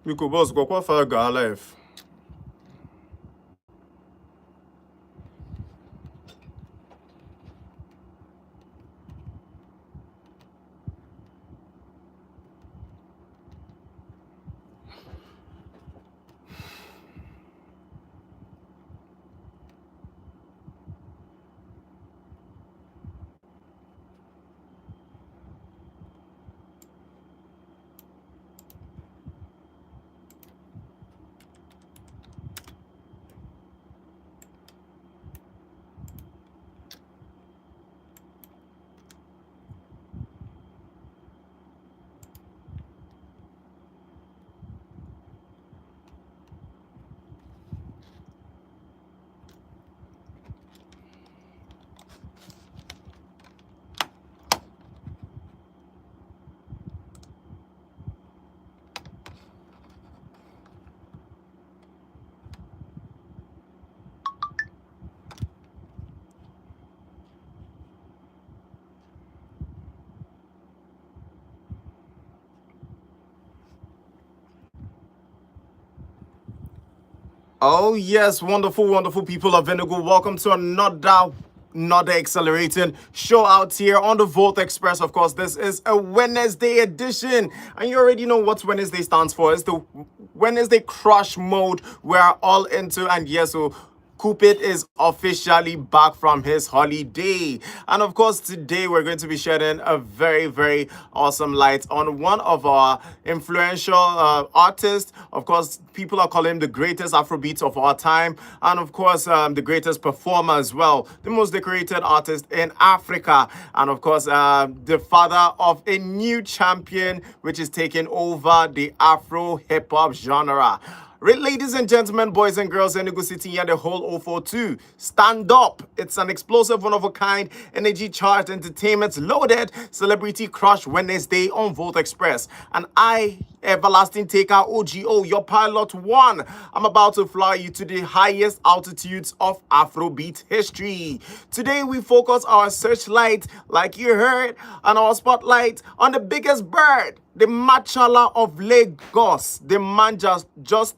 You could boss go quite far go life. Oh yes, wonderful, wonderful people of Vinegar. Welcome to another accelerating show out here on the Volt Express. Of course, this is a Wednesday edition, and you already know what Wednesday stands for. It's the Wednesday crush mode we're all into, and yes, so Cupid is officially back from his holiday. And of course, today we're going to be shedding a very, very awesome light on one of our influential artists. Of course, people are calling him the greatest Afrobeat of our time. And of course, the greatest performer as well. The most decorated artist in Africa. And of course, the father of a new champion, which is taking over the Afro hip hop genre. Ladies and gentlemen, boys and girls, Enugu City and the whole 042, stand up. It's an explosive, one-of-a-kind, energy-charged, entertainment loaded celebrity crush Wednesday on Volt Express. And I, Everlasting Taker OGO, your pilot one, I'm about to fly you to the highest altitudes of Afrobeat history. Today, we focus our searchlight, like you heard, and our spotlight on the biggest bird, the Machala of Lagos. The man just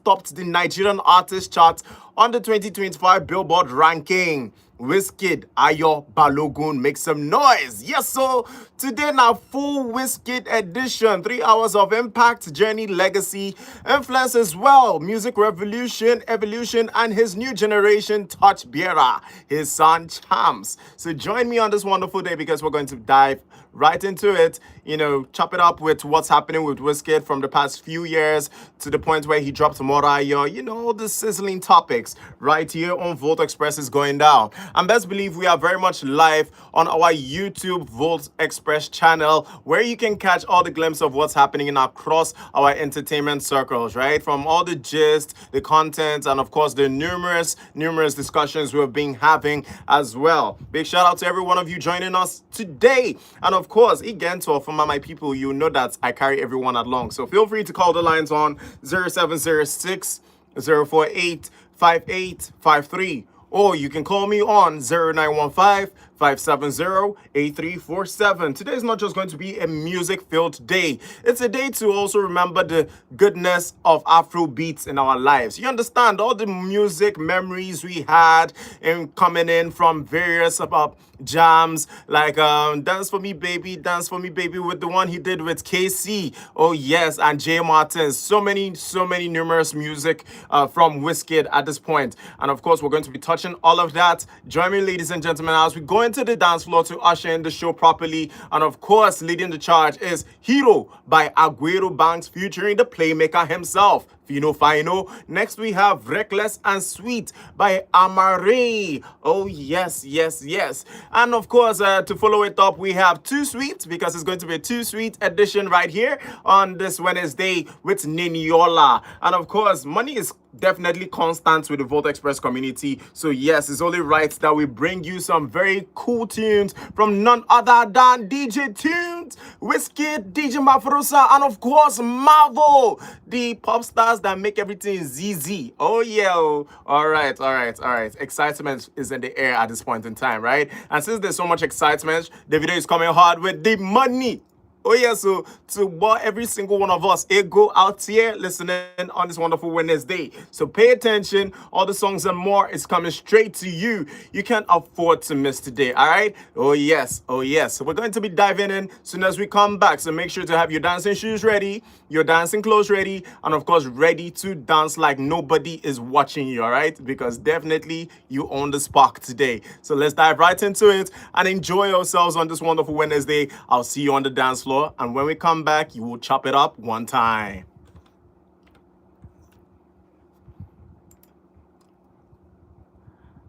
topped the Nigerian artist chart on the 2025 Billboard ranking. Wizkid Ayo Balogun, make some noise. Yes, so today now full Wizkid edition. 3 hours of impact, journey, legacy, influence as well. Music revolution, evolution, and his new generation touch bearer, his son Chams. So join me on this wonderful day because we're going to dive right into it, chop it up with what's happening with Wizkid from the past few years to the point where he dropped Morayo, all the sizzling topics right here on Volt Express is going down. And best believe we are very much live on our YouTube Volt Express channel where you can catch all the glimpse of what's happening in across our entertainment circles, right? From all the gist, the content, and of course the numerous discussions we've been having as well. Big shout out to every one of you joining us today. And of course, again, to for my people, you know that I carry everyone along. So feel free to call the lines on 0706 048 5853, or you can call me on 0915 570-8347. Today is not just going to be a music-filled day. It's a day to also remember the goodness of Afro beats in our lives. You understand all the music memories we had in coming in from various jams like Dance For Me Baby, Dance For Me Baby with the one he did with KC. Oh yes, and Jay Martin. So many numerous music from Wizkid at this point. And of course, we're going to be touching all of that. Join me, ladies and gentlemen, as we go into the dance floor to usher in the show properly. And of course, leading the charge is Hero by Aguero Banks featuring the playmaker himself, Fino Fino. Next, we have Reckless and Sweet by Amare. Oh, yes. And of course, to follow it up, we have Too Sweet, because it's going to be a Too Sweet edition right here on this Wednesday with Niniola. And of course, money is definitely constant with the Volt Express community. So yes, it's only right that we bring you some very cool tunes from none other than DJ Tunes, Wizkid, DJ Mafrosa, and of course Marvel, the pop stars that make everything ZZ. Oh yeah. All right. Excitement is in the air at this point in time, right? And since there's so much excitement, the video is coming hard with the money. Oh yeah, so to what every single one of us, it go out here listening on this wonderful Wednesday. So pay attention. All the songs and more is coming straight to you. You can't afford to miss today. All right. Oh yes. Oh yes. So we're going to be diving in soon as we come back. So make sure to have your dancing shoes ready, your dancing clothes ready, and of course ready to dance like nobody is watching you. All right, because definitely you own the spark today. So let's dive right into it and enjoy ourselves on this wonderful Wednesday. I'll see you on the dance floor, and when we come back, you will chop it up one time.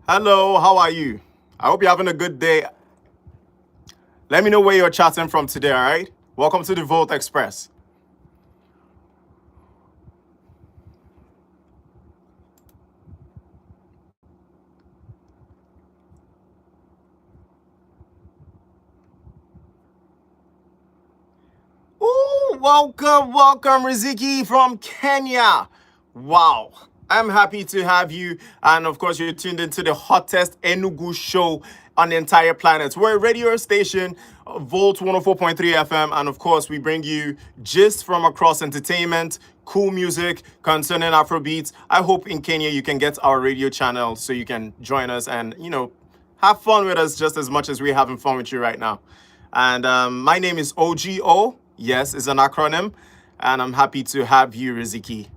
Hello, how are you? I hope you're having a good day. Let me know where you're chatting from today, all right? Welcome to the Volt Express. Ooh, welcome, Riziki from Kenya. Wow. I'm happy to have you. And of course, you're tuned into the hottest Enugu show on the entire planet. We're a radio station, Volt 104.3 FM. And of course, we bring you gist from across entertainment, cool music concerning Afrobeats. I hope in Kenya you can get our radio channel so you can join us and, have fun with us just as much as we're having fun with you right now. And my name is OGO. Yes, it's an acronym. And I'm happy to have you, Riziki.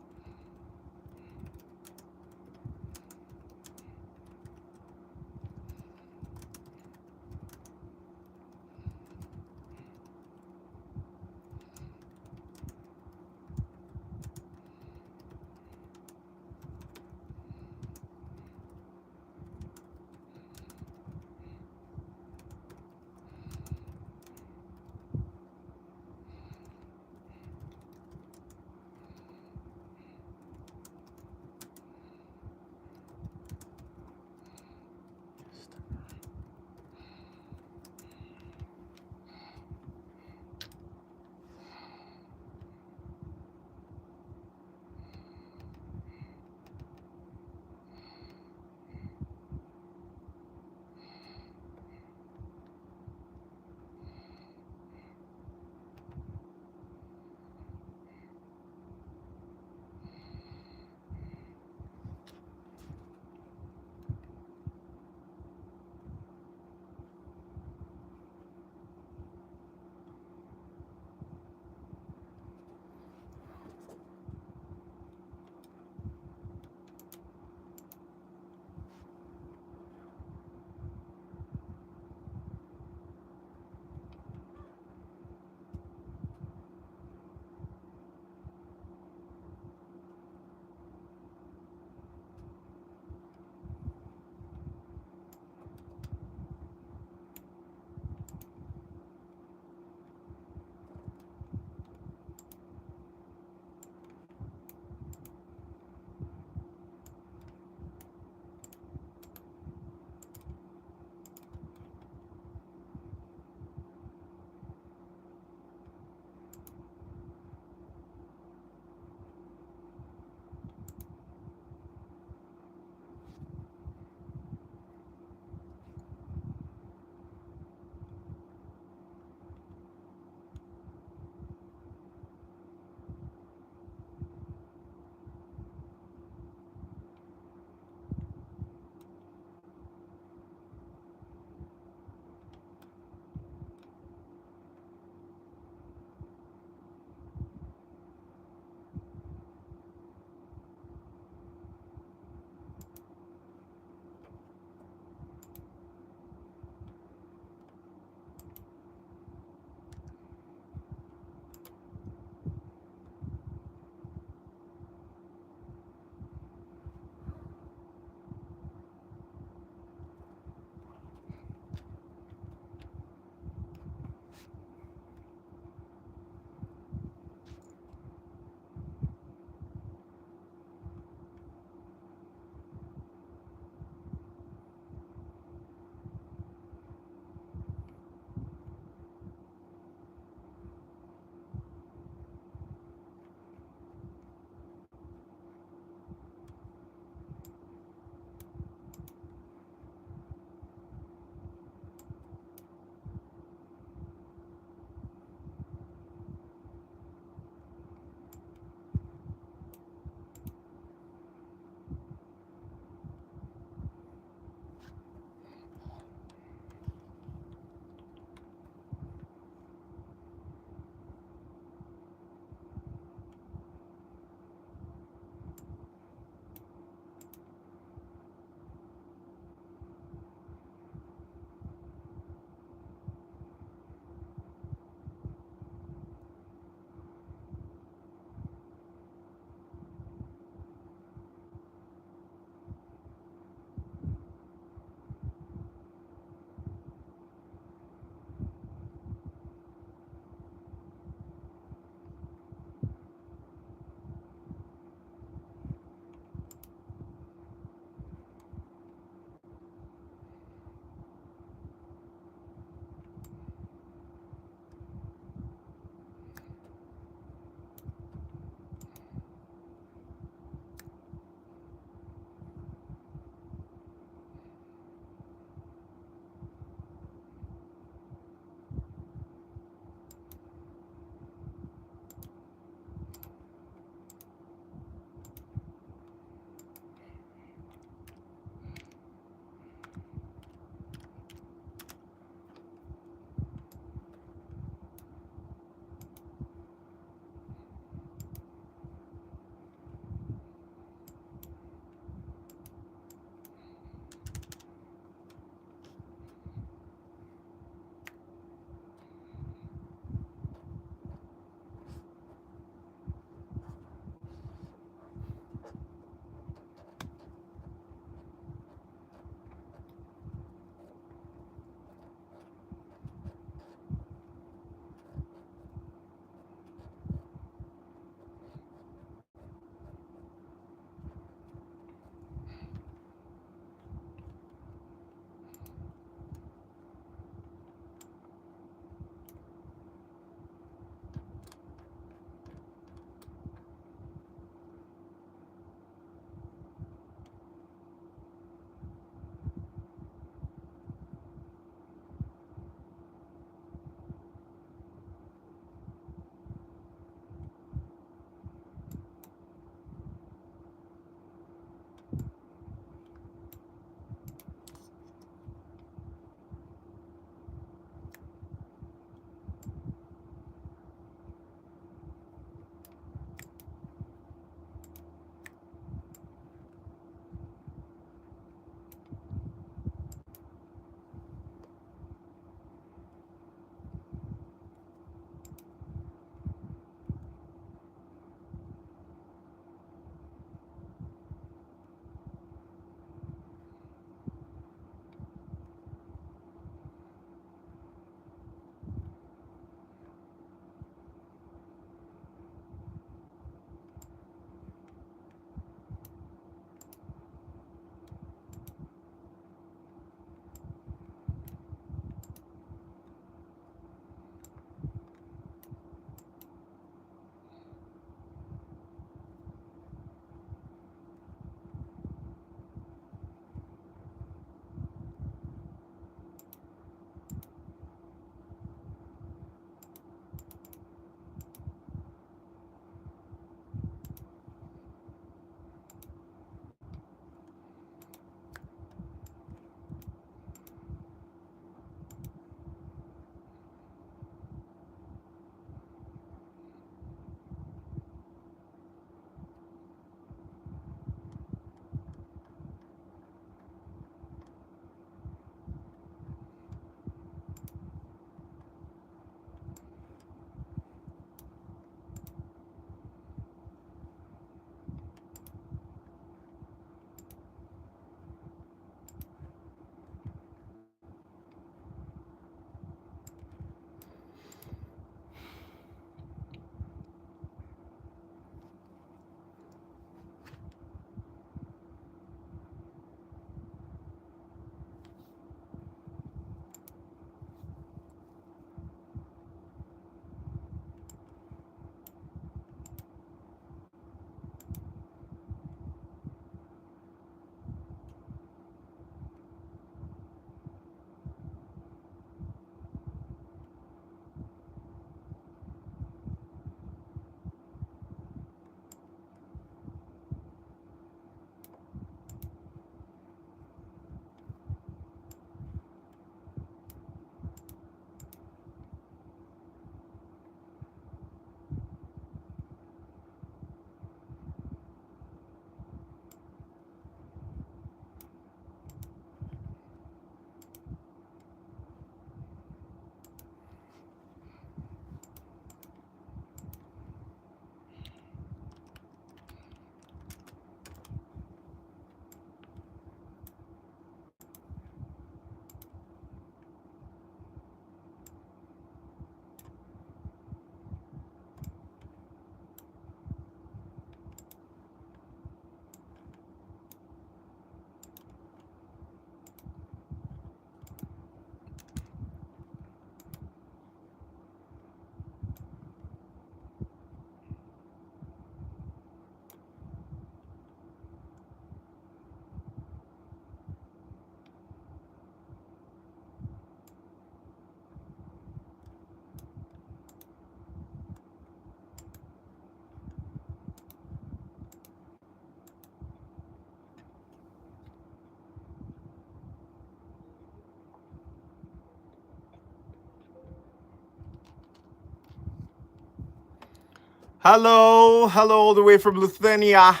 Hello, hello, all the way from Lithuania.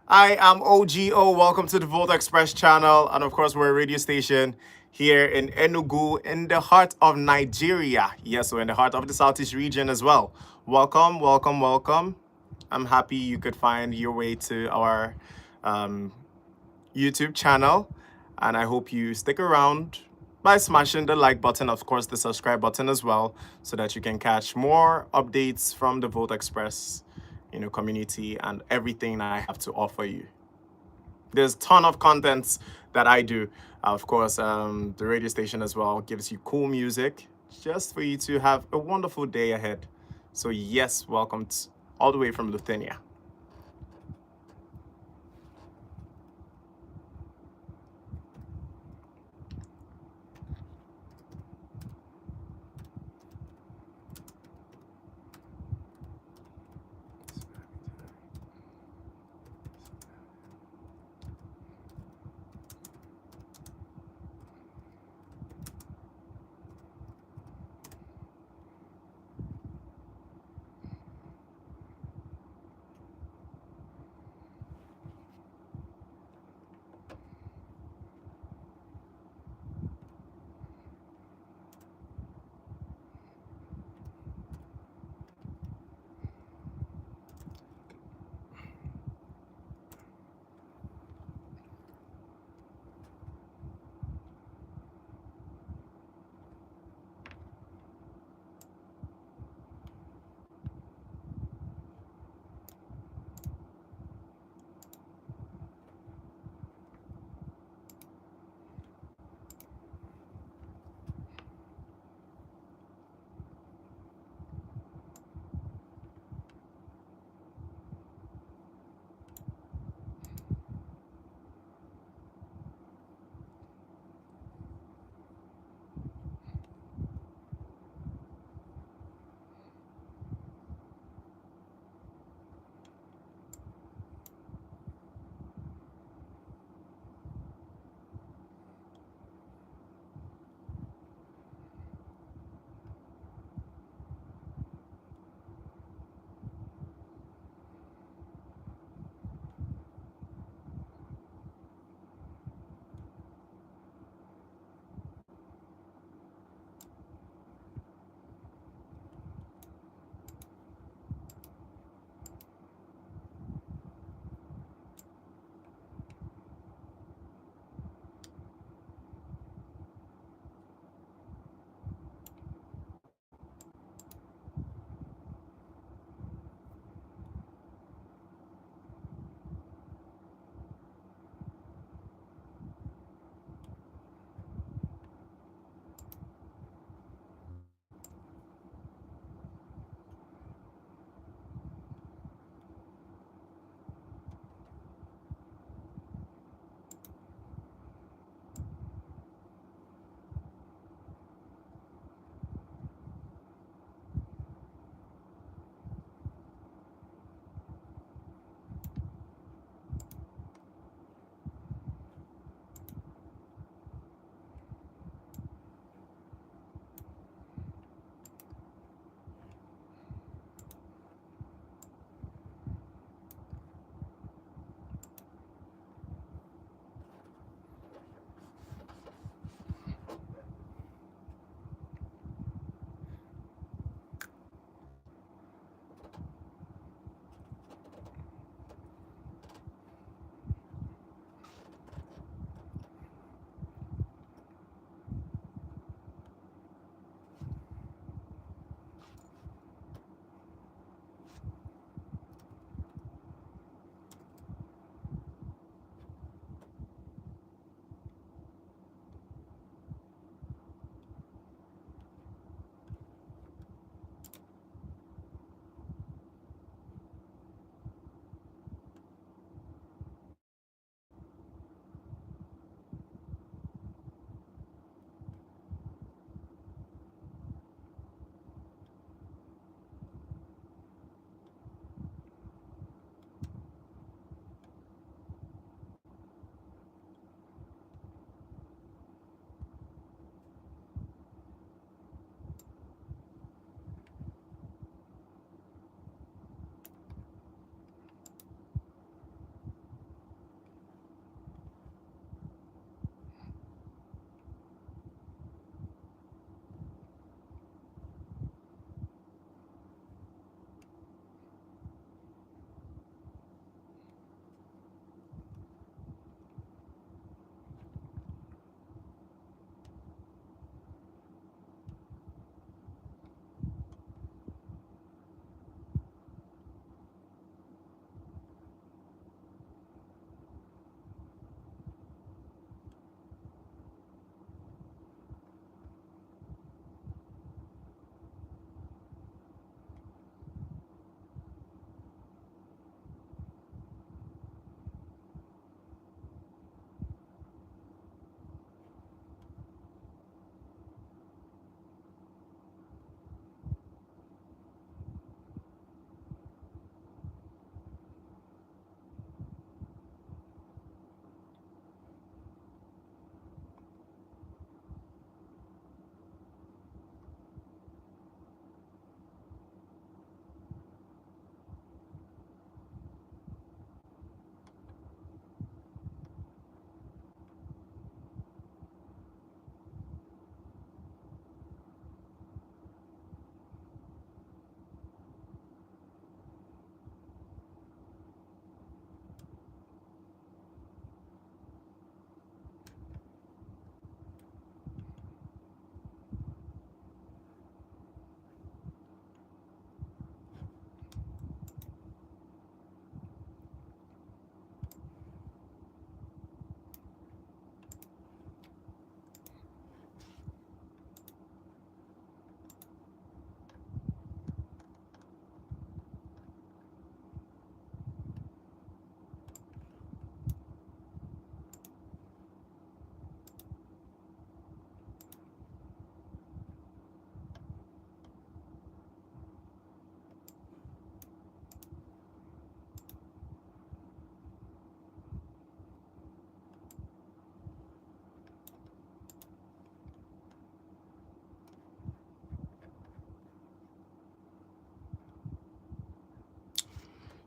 I am OGO. Welcome to the Volt Express channel. And of course, we're a radio station here in Enugu, in the heart of Nigeria. Yes, we're in the heart of the Southeast region as well. Welcome, welcome, welcome. I'm happy you could find your way to our um, YouTube channel. And I hope you stick around by smashing the like button, of course, the subscribe button as well, so that you can catch more updates from the Volt Express, community and everything I have to offer you. There's a ton of contents that I do. Of course, the radio station as well gives you cool music just for you to have a wonderful day ahead. So yes, welcome all the way from Lithuania.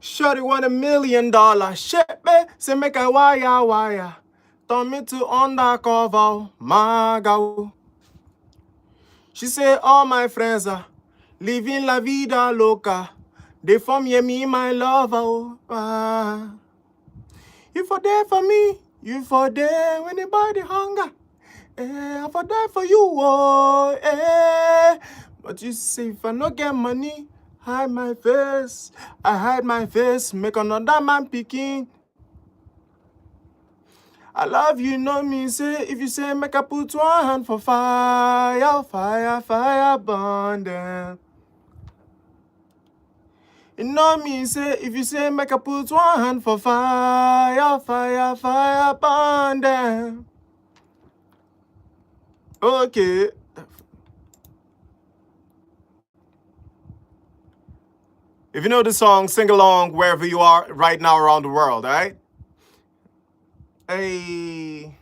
Shorty want $1 million. Shit, me, say make a wire. Turn me to undercover, my girl. She say all my friends are living la vida loca. They form yeah, me my lover. Oh, ah. You for there for me, you for there when the body hunger. I for there for you, oh, But you say if I no get money, hide my face. I hide my face, make another man picking. I love you, know me, say, if you say make I put one hand for fire, fire, burn them. You know me, say, if you say make I put one hand for fire, burn them. Okay. If you know the song, sing along wherever you are right now around the world, all right? Hey,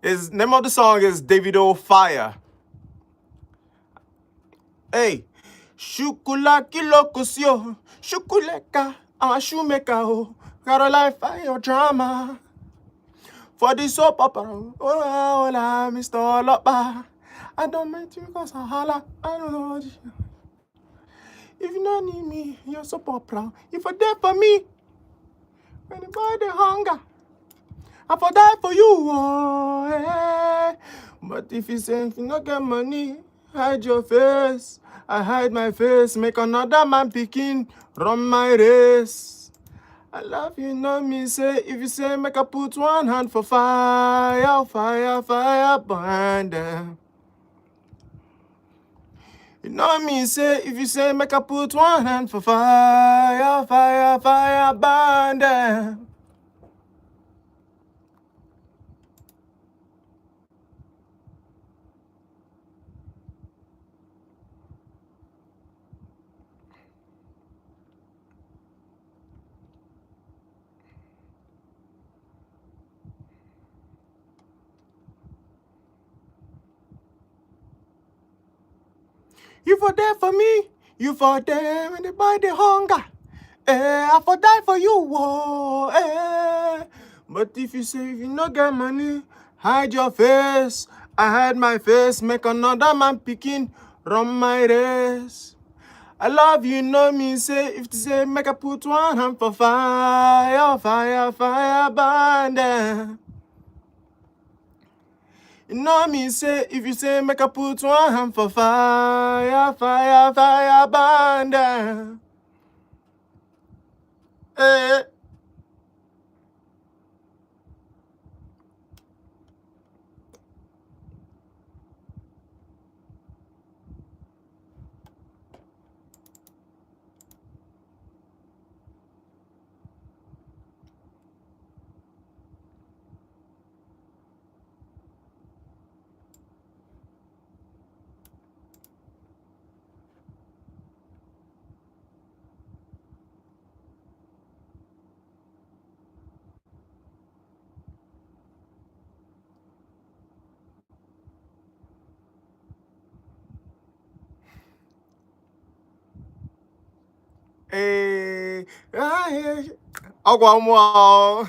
name of the song is Davido Fire. Hey, Shukula Kilokusio, Shukuleka, I'm a shoemaker, oh, got a life fire drama. For the soap opera, hola, Mr. Lopa. I don't mean to cause a holla, I don't know. If you don't need me, you're soap opera. If you're there for me, when the body hunger, I for die for you, oh, But if you say if you not get money, hide your face. I hide my face, make another man picking, run my race. I love you, know me, say, if you say make I put one hand for fire, burn them. You know me, say, if you say make I put one hand for fire, burn them. You for there for me, you for there when the body hunger. I for die for you, oh, But if you say if you not get money, hide your face. I hide my face, make another man picking, run my race. I love you, know me, say, if you say make I put one hand for fire, burn them. You know me, say, if you say make I put one hand for fire, burn them. Hey. Hey, Ogwamo,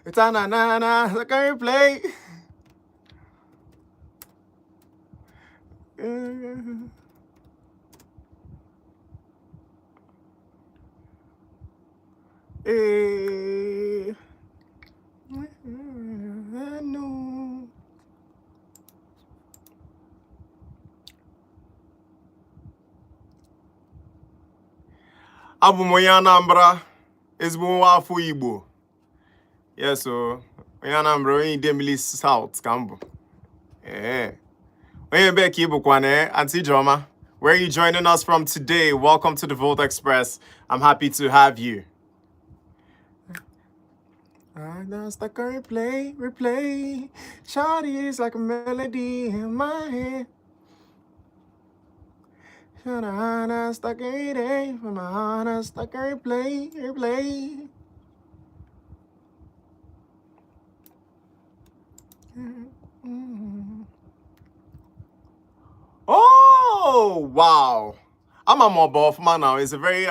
it's a na, I can play. Hey, no. Abu Moyanambra is Mwafu Igbo. Yes, so Moyanambra in Demili South, Cambo. Yeah. When you're back, Igbo Kwane, Auntie Joma, where are you joining us from today? Welcome to the Volt Express. I'm happy to have you. Stuck on replay. Shawty is like a melody in my head. Stuck in day, from my heart, stuck on replay. Oh, wow. I'm a Mobofma now. It's a very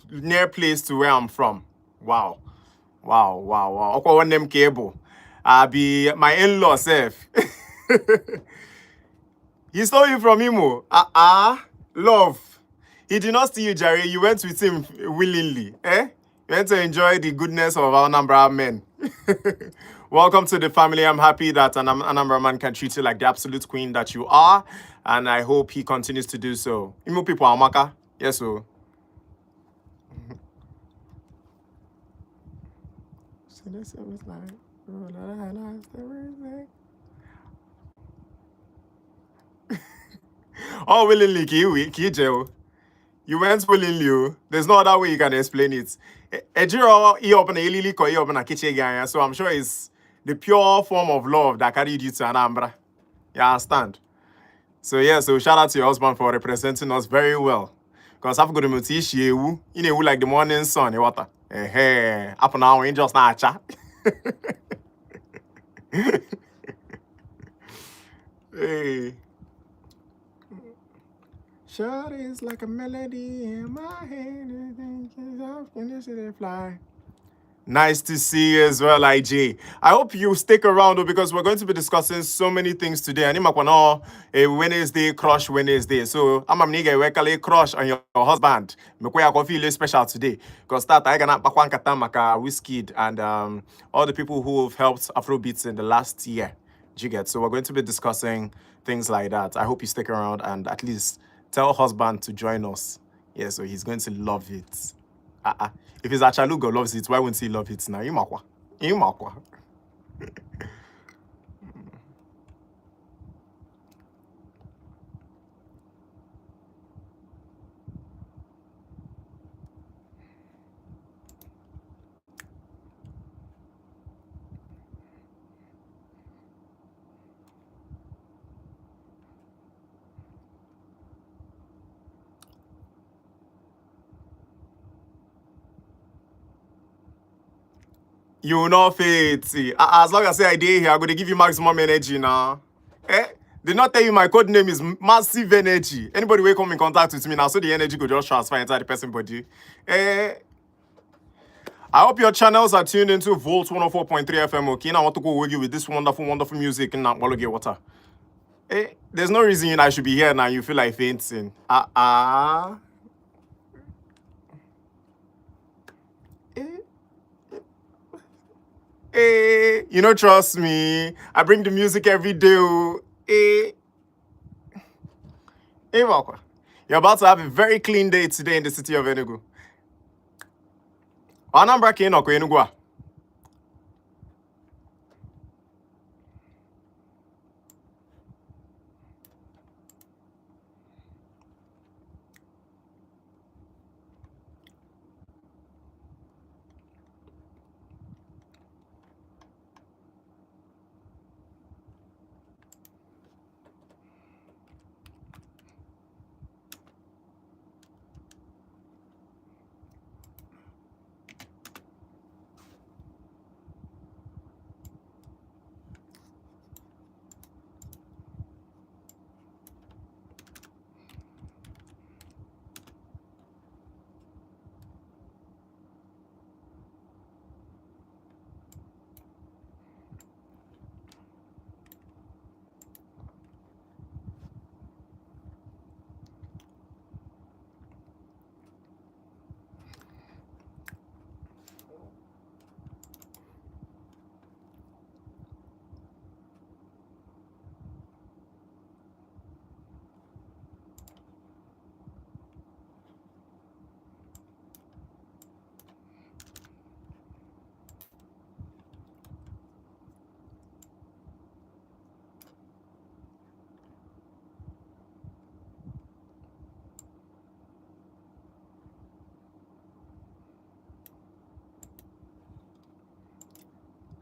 near place to where I'm from. Wow. Wow, wow, wow. Okay, one name cable. I be my in-law self. He stole you from him. Love. He did not steal you, Jerry. You went with him willingly. Eh? You went to enjoy the goodness of our Anambra men. Welcome to the family. I'm happy that an Anambra man can treat you like the absolute queen that you are. And I hope he continues to do so. Imo people, Amaka. Yes, so. Oh, willingly, Kijo. You went willingly. Oh. There's no other way you can explain it. Ejiro, he open a lily, he open a kitchen, so I'm sure it's the pure form of love that carried you to Anambra. You understand? So yeah, so shout out to your husband for representing us very well. Because I've got to teach you, like the morning sun, water. Hey, up now, ain't just not chat. Hey. Shawty is like a melody in my head. Fly. Nice to see you as well, IJ. I hope you stick around though, because we're going to be discussing so many things today. And I'm a Wednesday crush Wednesday. So I'm a crush on your husband. I feel special today. Because that I gonna Maka Whiskey and all the people who have helped Afrobeats in the last year. Do you get? So we're going to be discussing things like that. I hope you stick around and at least tell husband to join us. Yeah, so he's going to love it. If his Achalugo loves it, why wouldn't he love it now? Imakwa. You will not fit. As long as I did here, I'm going to give you maximum energy now. Eh? Did not tell you my code name is Massive Energy. Anybody will come in contact with me now, so the energy could just transfer inside the person's body. Eh? I hope your channels are tuned into Volt 104.3 FM. Okay, now I want to go with you with this wonderful, wonderful music in that water. Eh? There's no reason I should be here now. You feel like fainting. You know, trust me. I bring the music every day. Welcome. You're about to have a very clean day today in the city of Enugu. Anambra ka ịnọkọ Enugu a.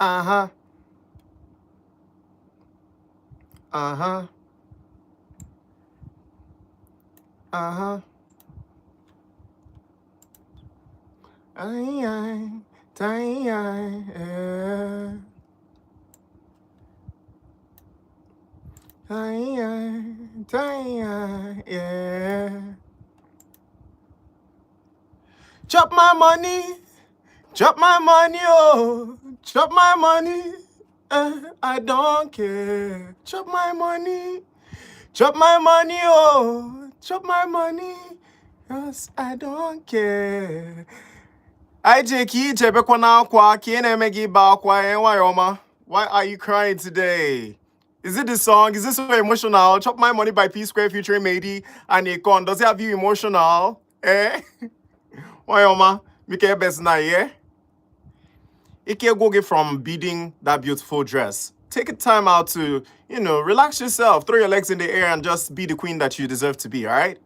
Uh-huh. Uh-huh. Uh-huh. Ay, ay, ay, ay, yeah. Ay, ay, ay, ay, yeah. Chop my money. Chop my money, oh. Chop my money. I don't care. Chop my money. Chop my money, oh. Chop my money. Yes, I don't care. I Jackie Jebekwana kwa kiene megi ba kwa Why Why are you crying today? Is it this song? Is this so emotional? Chop My Money by P Square featuring Mady and Akon. Does it have you emotional? Eh? Why Oma? Mike best na yeah? Ike Goge from beating that beautiful dress. Take a time out to, relax yourself, throw your legs in the air and just be the queen that you deserve to be, all right?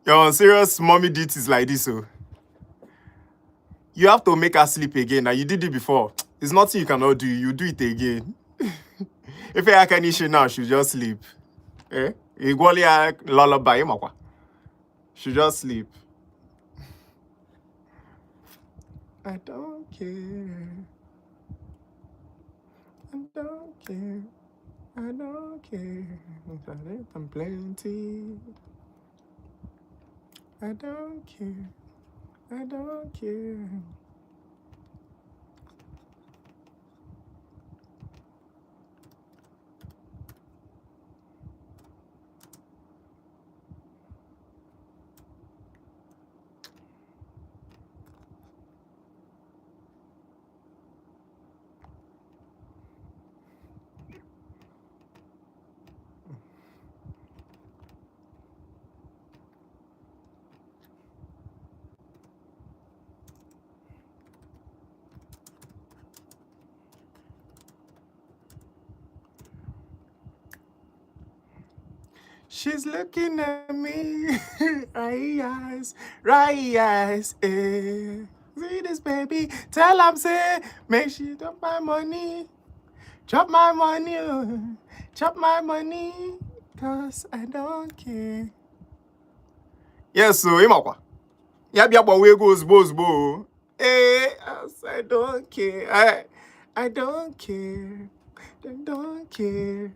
Yo, serious mommy duties like this, so you have to make her sleep again. Now you did it before. It's nothing you cannot do. You do it again. If I can issue now, she'll just sleep. Eh? Equally, lullaby, she'll just sleep. I don't care. I don't care. I don't care. I'm plenty. I don't care. I don't care. She's looking at me, right eyes, eh. See this baby, tell I'm say, make she drop my money, chop my money, chop my money, cause I don't care. Yes, so imakwa. Ya bia bo we goes bo. Eh, I don't care. I don't care. I don't care.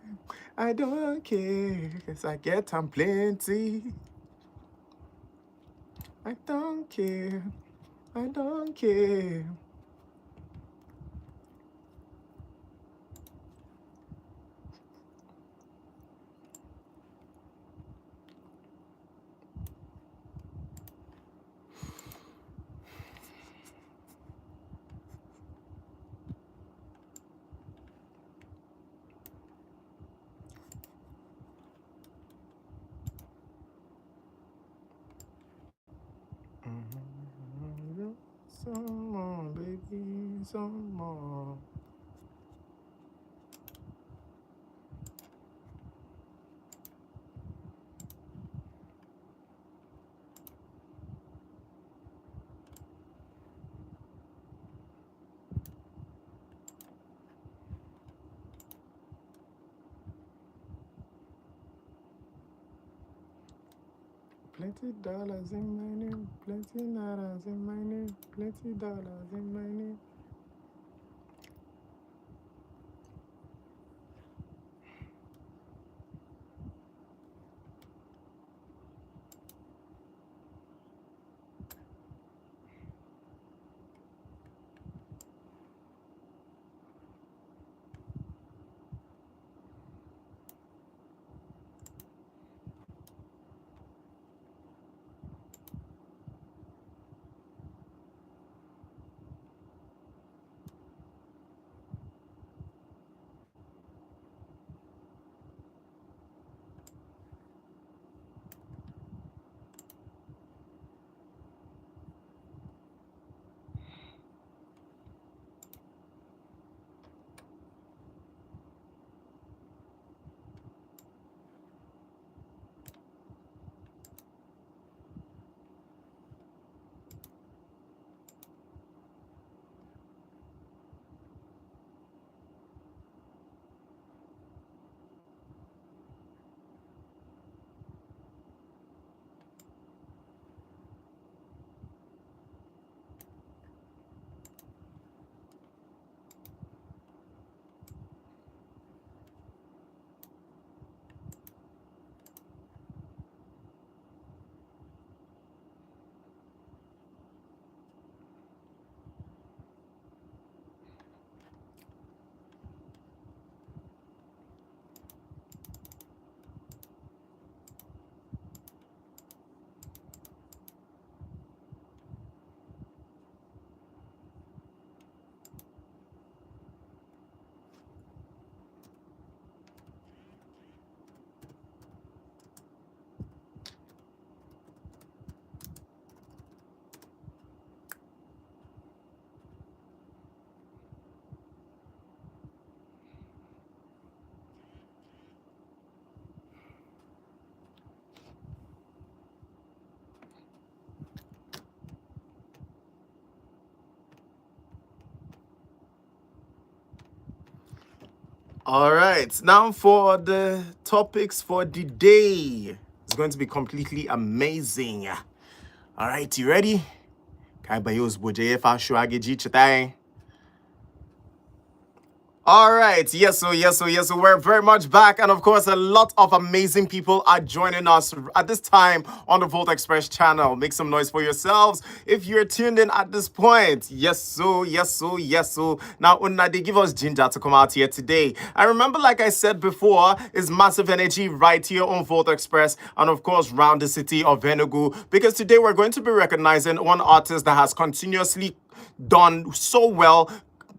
I don't care, cause I get them plenty. I don't care. I don't care. Some more, baby, some more. Plenty dollars in my name, plenty dollars in my name, plenty dollars in my name. All right, now for the topics for the day. It's going to be completely amazing. All right, you ready? Kai bayos boje fa shuage ji chitai. All right, yes, so we're very much back, and of course, a lot of amazing people are joining us at this time on the Volt Express channel. Make some noise for yourselves if you're tuned in at this point. Yes, so. Now, Unna, they give us ginger to come out here today. And remember, like I said before, is massive energy right here on Volt Express, and of course, round the city of Enugu, because today we're going to be recognizing one artist that has continuously done so well,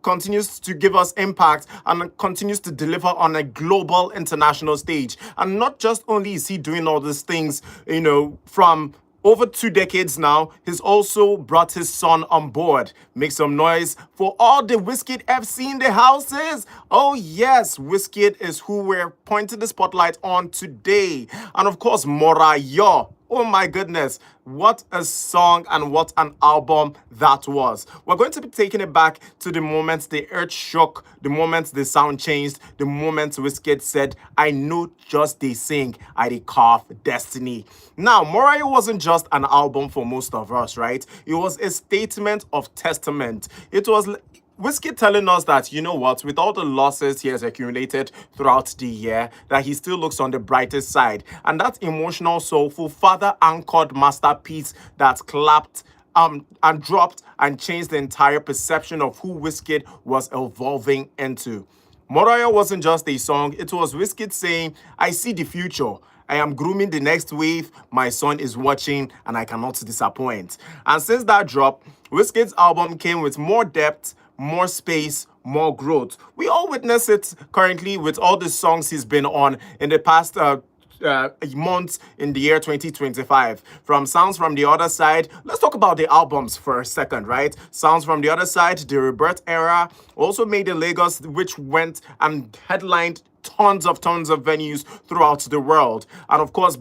continues to give us impact, and continues to deliver on a global international stage. And not just only is he doing all these things, from over 2 decades now, he's also brought his son on board. Make some noise for all the Wizkid FC in the houses. Oh yes, Wizkid is who we're pointing the spotlight on today. And of course, Morayo. Oh my goodness, what a song and what an album that was. We're going to be taking it back to the moment the earth shook, the moment the sound changed, the moment Wizkid said, I know just they sing, I they carve destiny. Now, Morayo wasn't just an album for most of us, right? It was a statement of testament. It was Wizkid telling us that, you know what, with all the losses he has accumulated throughout the year, that he still looks on the brightest side. And that emotional, soulful, father-anchored masterpiece that clapped and dropped and changed the entire perception of who Wizkid was evolving into. Morayo wasn't just a song, it was Wizkid saying, I see the future. I am grooming the next wave. My son is watching and I cannot disappoint. And since that drop, Wizkid's album came with more depth, more space, more growth. We all witness it currently with all the songs he's been on in the past months in the year 2025. From Sounds from the Other Side, let's talk about the albums for a second, right? Sounds from the Other Side, the Rebirth Era, also Made in Lagos, which went and headlined tons of venues throughout the world. And of course,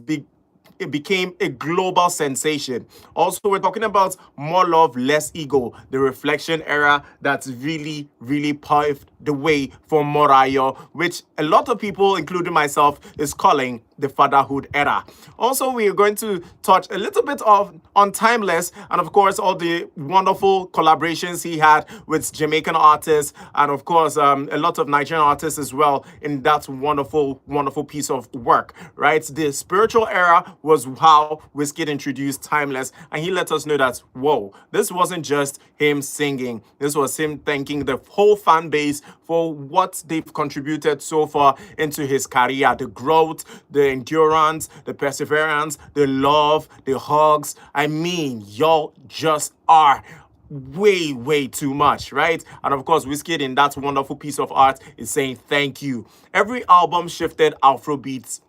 it became a global sensation. Also, we're talking about More Love, Less Ego, the Reflection Era that's really paved the way for Morayo, which a lot of people, including myself, is calling the fatherhood era. Also, we are going to touch a little bit on Timeless, and of course, all the wonderful collaborations he had with Jamaican artists, and of course, a lot of Nigerian artists as well in that wonderful piece of work, right? The spiritual era was how Wizkid introduced Timeless, and he let us know that, whoa, this wasn't just him singing, this was him thanking the whole fan base for what they've contributed so far into his career, the growth, the endurance, the perseverance, the love, the hugs. I mean, y'all just are way too much, right? And of course, Wizkid in that wonderful piece of art is saying thank you. Every album shifted Afrobeats,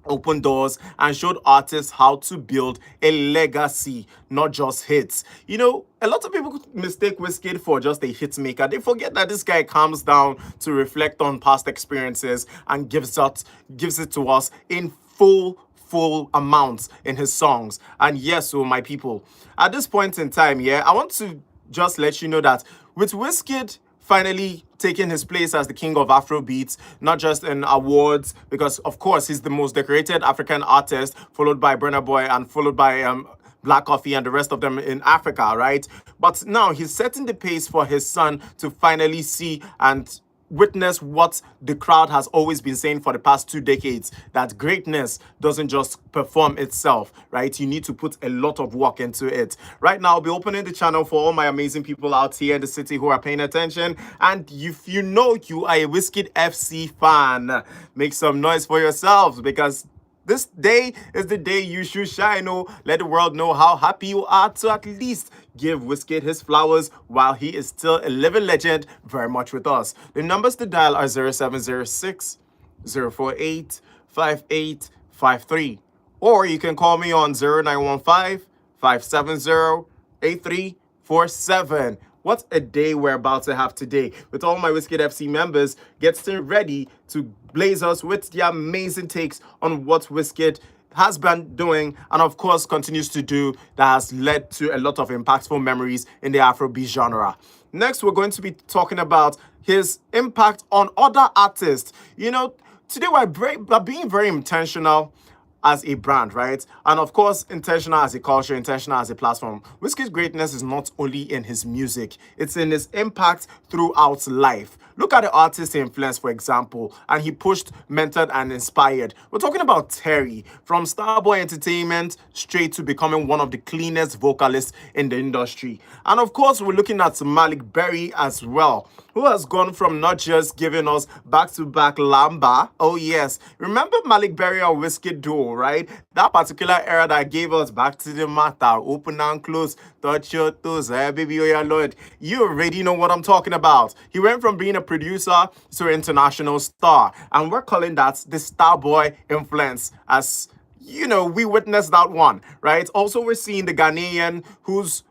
opened doors, and showed artists how to build a legacy, not just hits. You know, a lot of people mistake Wizkid for just a hit maker. They forget that this guy calms down to reflect on past experiences and gives it to us in full amounts in his songs. And yes, so my people, at this point in time, I want to just let you know that with Wizkid finally taking his place as the king of Afrobeats, not just in awards, because of course he's the most decorated African artist, followed by Burna Boy and followed by Black Coffee and the rest of them in Africa, right? But now he's setting the pace for his son to finally see and witness what the crowd has always been saying for the past 2 decades, that greatness doesn't just perform itself, right? You need to put a lot of work into it. Right now, I'll be opening the channel for all my amazing people out here in the city who are paying attention. And if you know you are a Wizkid FC fan, make some noise for yourselves, because this day is the day you should shine. Oh, let the world know how happy you are to at least give Wizkid his flowers while he is still a living legend, very much with us. The numbers to dial are 0706 048 5853. Or you can call me on 0915 570 8347. What a day we're about to have today with all my Wizkid FC members getting ready to blaze us with the amazing takes on what Wizkid has been doing and of course continues to do that has led to a lot of impactful memories in the Afrobeat genre. Next, we're going to be talking about his impact on other artists. You know, today we're being very intentional as a brand, right? And of course, intentional as a culture, intentional as a platform. Wizkid's greatness is not only in his music, it's in his impact throughout life. Look at the artist he influenced, for example, and he pushed, mentored, and inspired. We're talking about Terry, from Starboy Entertainment straight to becoming one of the cleanest vocalists in the industry. And of course, we're looking at Malik Berry as well, who has gone from not just giving us back-to-back Lamba. Oh yes, remember Malik Berry and Wizkid duo, right? That particular era that gave us Back to the Matter, Open and Close, Touch Your Toes, Hey Baby Oh Yeah Lord. You already know what I'm talking about. He went from being a producer to an international star, and we're calling that the Starboy influence, as you know, we witnessed that one, right? Also, we're seeing the Ghanaian who's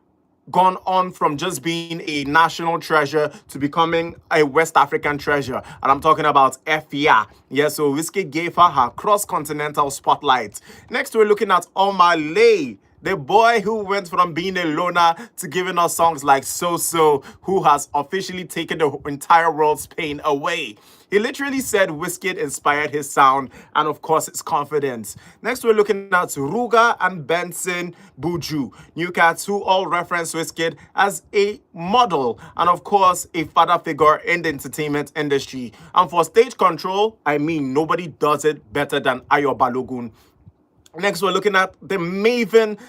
gone on from just being a national treasure to becoming a West African treasure. And I'm talking about Efia. Yeah, so Wizkid gave her cross-continental spotlight. Next, we're looking at Omar Lay, the boy who went from being a loner to giving us songs like So So, who has officially taken the entire world's pain away. He literally said Wizkid inspired his sound and, of course, his confidence. Next, we're looking at Ruga and Benson Buju, new cats who all reference Wizkid as a model and, of course, a father figure in the entertainment industry. And for stage control, I mean, nobody does it better than Ayo Balogun. Next, we're looking at the Maven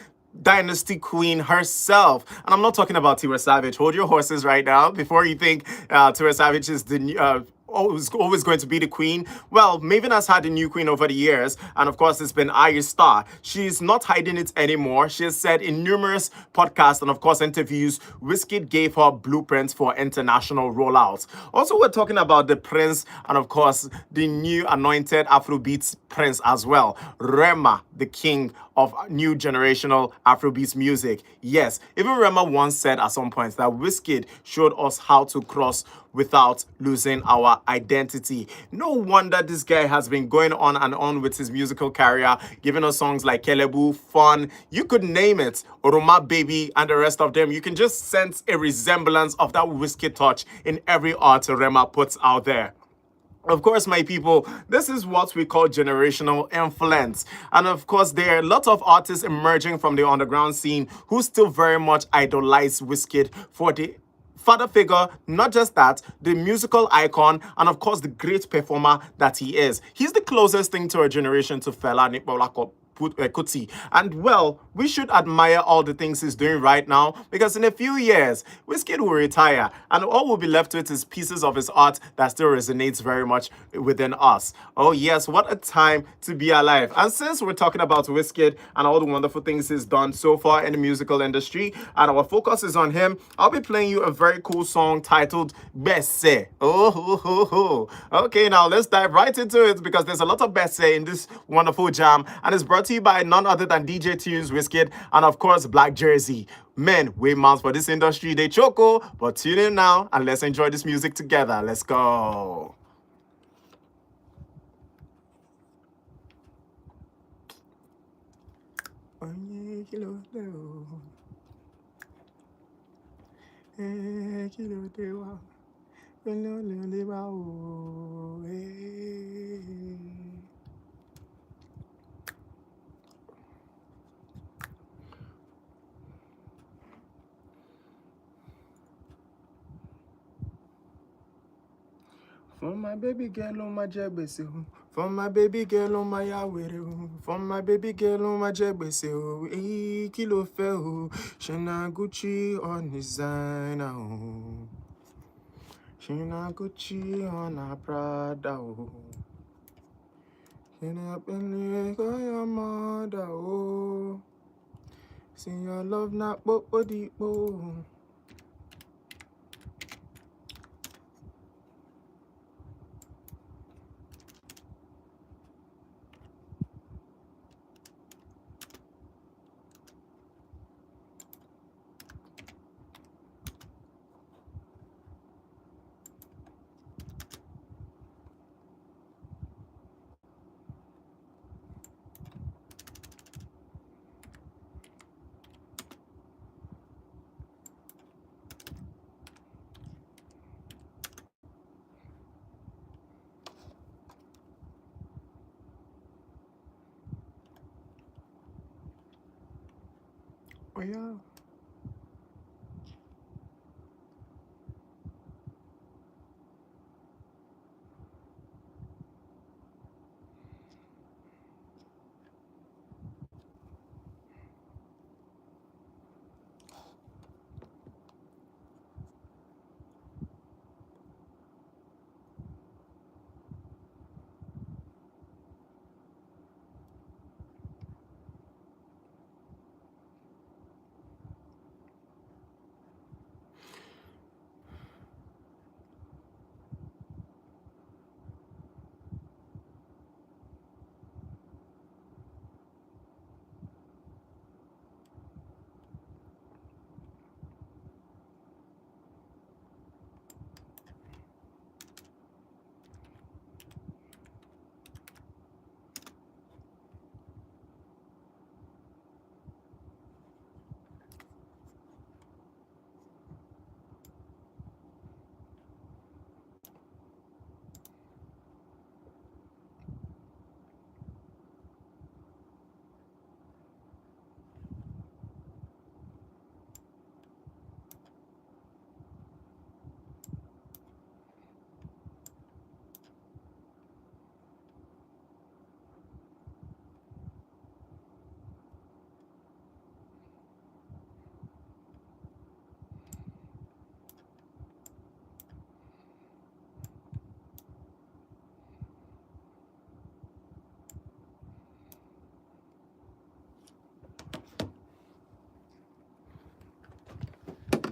Dynasty Queen herself. And I'm not talking about Tiwa Savage. Hold your horses right now before you think Tiwa Savage is the always going to be the queen. Well, Maven has had a new queen over the years, and of course, it's been Ayra Starr. She's not hiding it anymore. She has said in numerous podcasts and, of course, interviews, Wizkid gave her blueprints for international rollouts. Also, we're talking about the prince and, of course, the new anointed Afrobeats prince as well, Rema, the king of new generational Afrobeats music. Yes, even Rema once said at some point that Wizkid showed us how to cross without losing our identity. No wonder this guy has been going on and on with his musical career, giving us songs like Kelebu, Fun, you could name it, Oroma Baby, and the rest of them. You can just sense a resemblance of that Wizkid touch in every art Rema puts out there. Of course, my people, this is what we call generational influence. And of course, there are a lot of artists emerging from the underground scene who still very much idolize Wizkid for the father figure, not just that, the musical icon, and of course, the great performer that he is. He's the closest thing to a generation to Fela Anikulapo Kuti. And well, we should admire all the things he's doing right now, because in a few years, Wizkid will retire and all we'll be left with is pieces of his art that still resonates very much within us. Oh yes, what a time to be alive. And since we're talking about Wizkid and all the wonderful things he's done so far in the musical industry, and our focus is on him, I'll be playing you a very cool song titled Besse. Oh, ho, ho, ho. Okay, now let's dive right into it, because there's a lot of Besse in this wonderful jam, and it's brought to you by none other than DJ Tunes, Wizkid, and of course Black Jersey. Men, way mouths for this industry, they choco, but tune in now and let's enjoy this music together. Let's go. For my baby girl on my jegbese, for my baby girl on my yawere, for my baby girl on my jegbese, kilo fe, Shina Gucci on designer, Shina Gucci on a Prada, Shina Bentley go your mother, see your love not body bo. Oh yeah.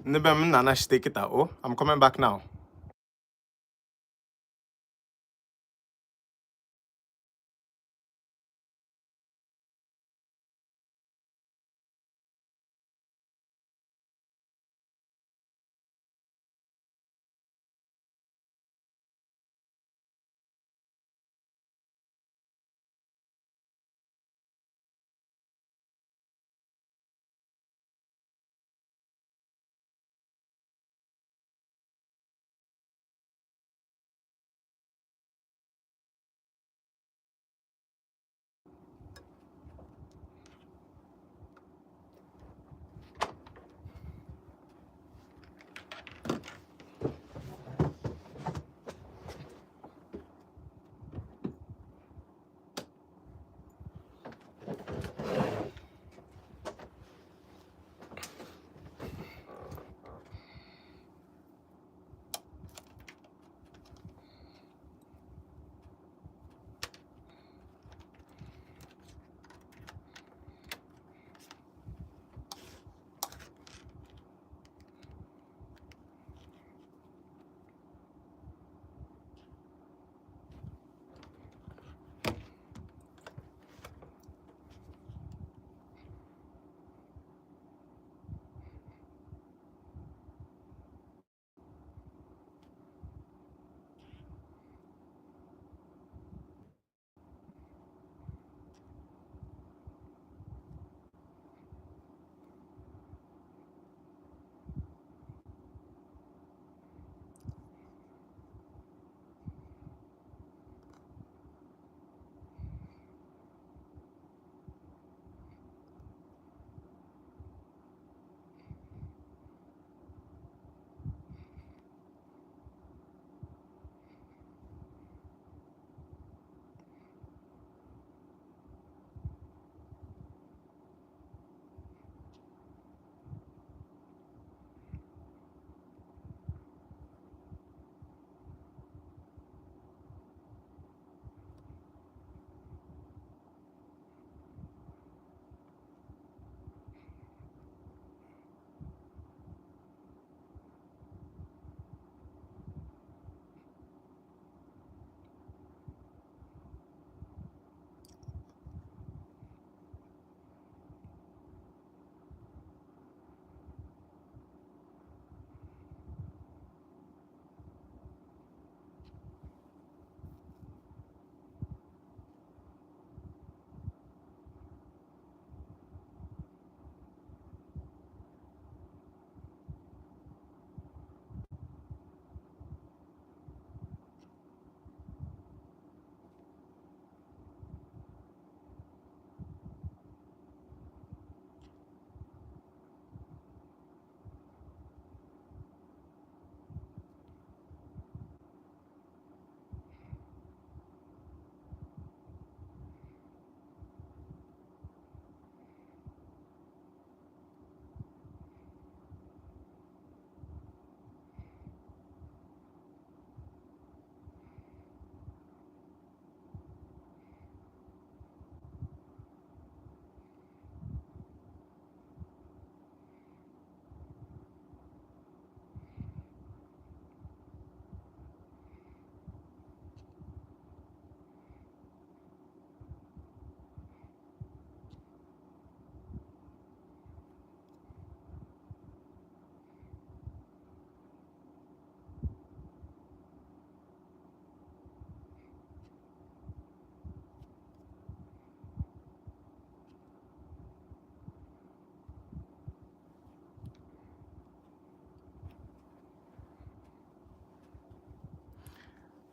Nibem nana take it out. Oh, I'm coming back now.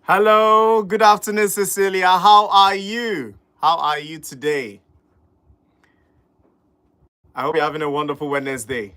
Hello, good afternoon, Cecilia. How are you? How are you today? I hope you're having a wonderful Wednesday.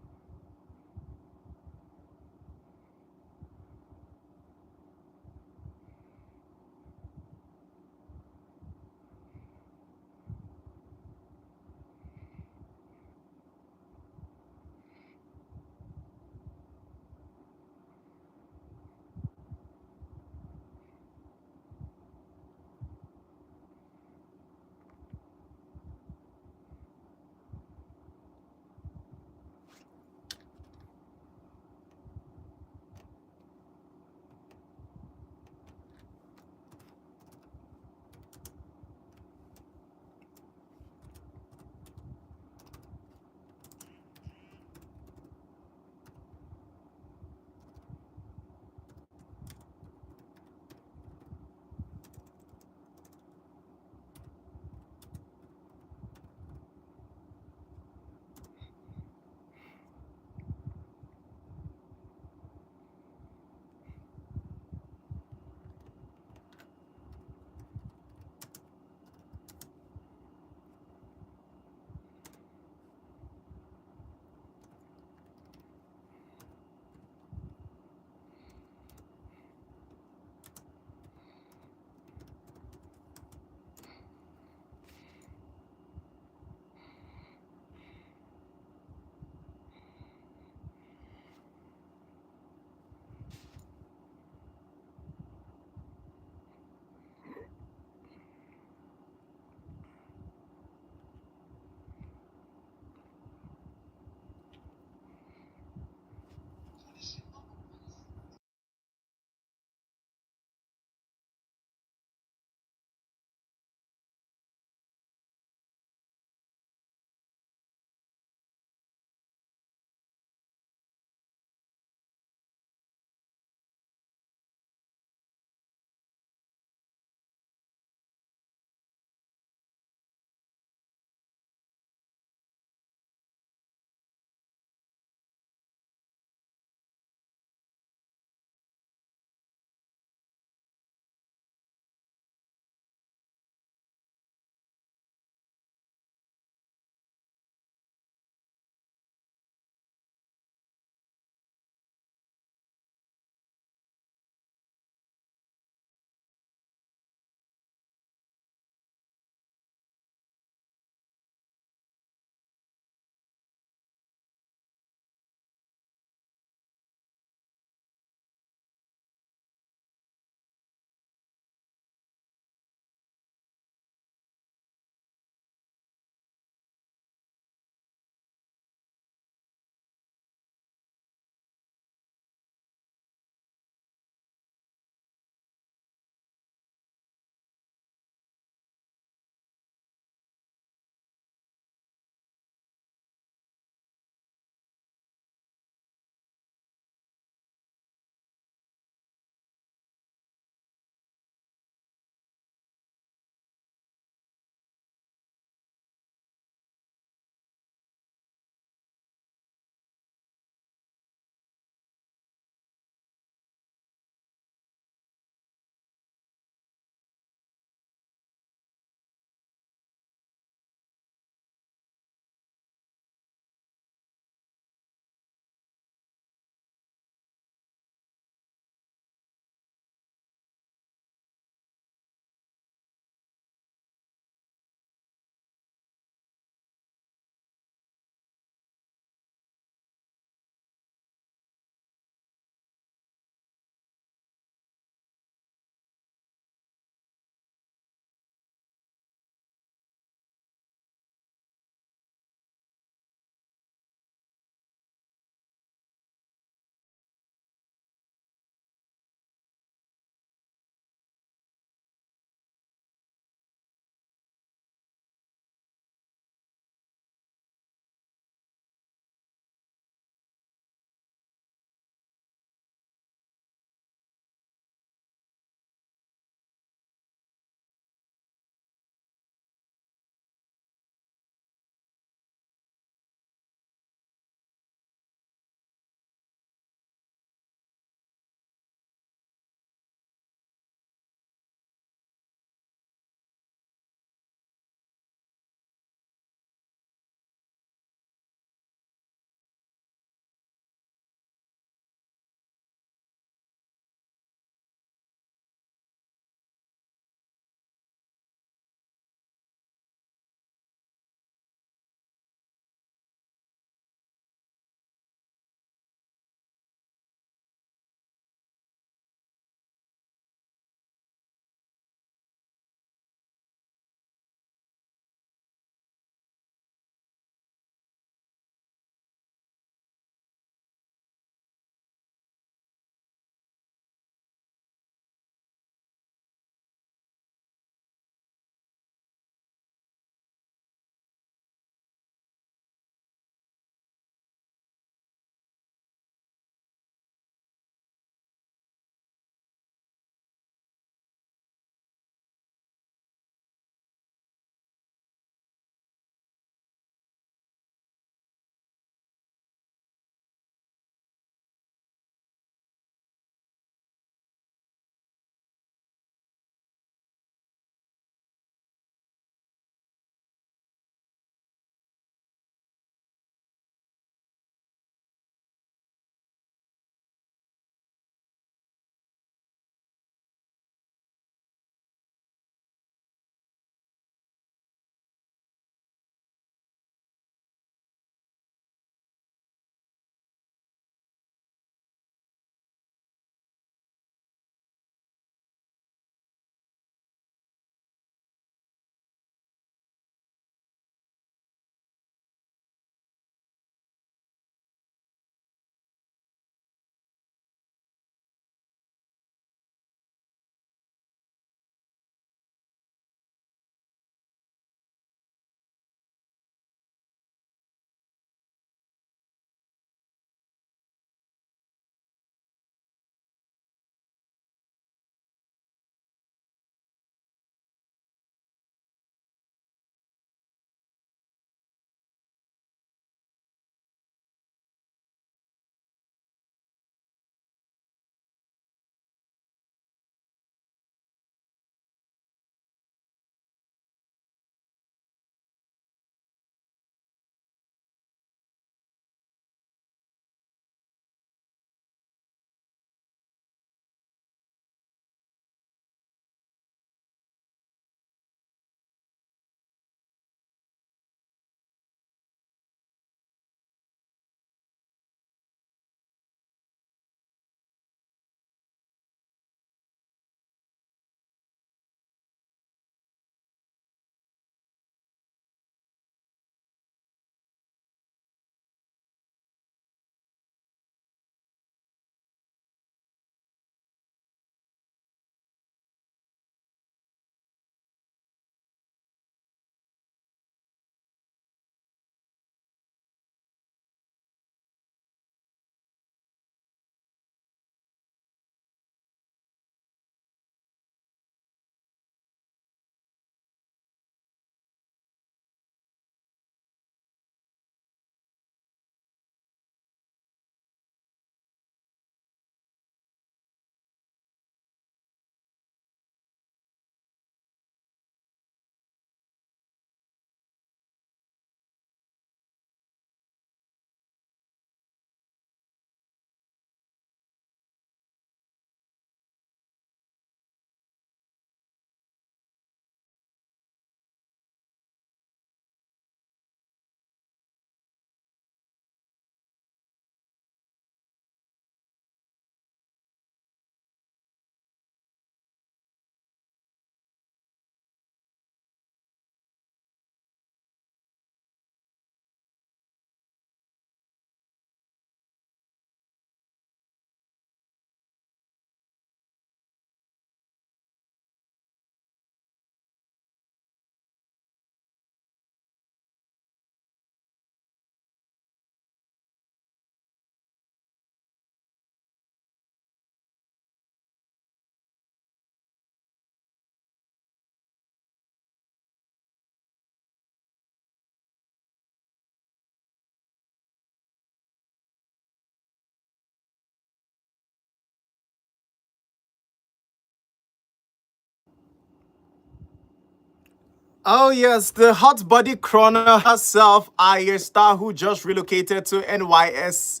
Oh yes, the hot body chrono herself, Ayer Star, who just relocated to NYC.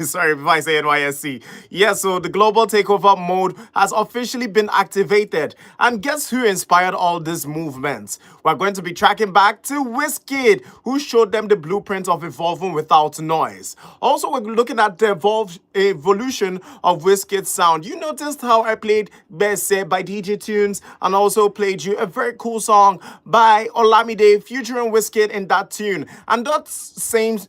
Sorry if I say NYSC. Yeah, so the global takeover mode has officially been activated. And guess who inspired all these movements? We're going to be tracking back to Wizkid, who showed them the blueprint of evolving without noise. Also, we're looking at the evolution of Wizkid's sound. You noticed how I played Bese by DJ Tunes and also played you a very cool song by Olamide featuring Wizkid in that tune. And that same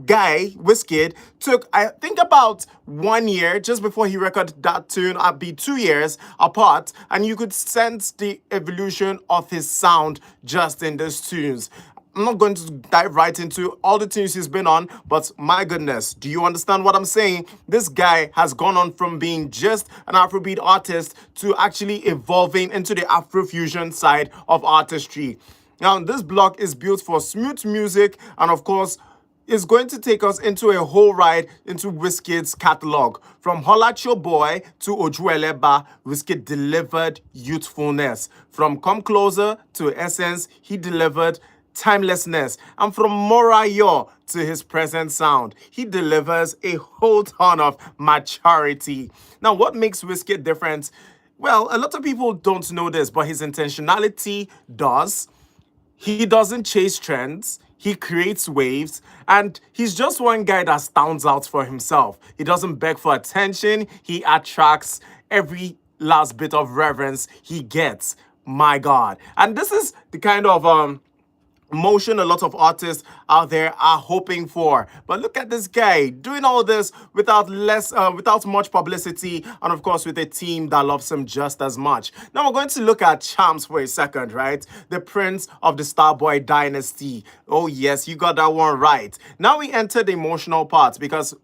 guy, Wizkid, took, I think, about 1 year just before he recorded that tune, I'd be 2 years apart, and you could sense the evolution of his sound just in those tunes. I'm not going to dive right into all the tunes he's been on, but my goodness, do you understand what I'm saying? This guy has gone on from being just an Afrobeat artist to actually evolving into the Afrofusion side of artistry. Now, this block is built for smooth music and, of course, is going to take us into a whole ride into Wizkid's catalog. From Holla at Your Boy to Ojueleba, Wizkid delivered youthfulness. From Come Closer to Essence, he delivered timelessness. And from Morayo to his present sound, he delivers a whole ton of maturity. Now, what makes Wizkid different? Well, a lot of people don't know this, but his intentionality does. He doesn't chase trends. He creates waves, and he's just one guy that stands out for himself. He doesn't beg for attention. He attracts every last bit of reverence he gets. My God. And this is the kind of motion a lot of artists out there are hoping for. But look at this guy doing all this without much publicity, and of course with a team that loves him just as much. Now we're going to look at Chams for a second, right? The prince of the Starboy dynasty. Oh yes, you got that one right. Now we enter the emotional part because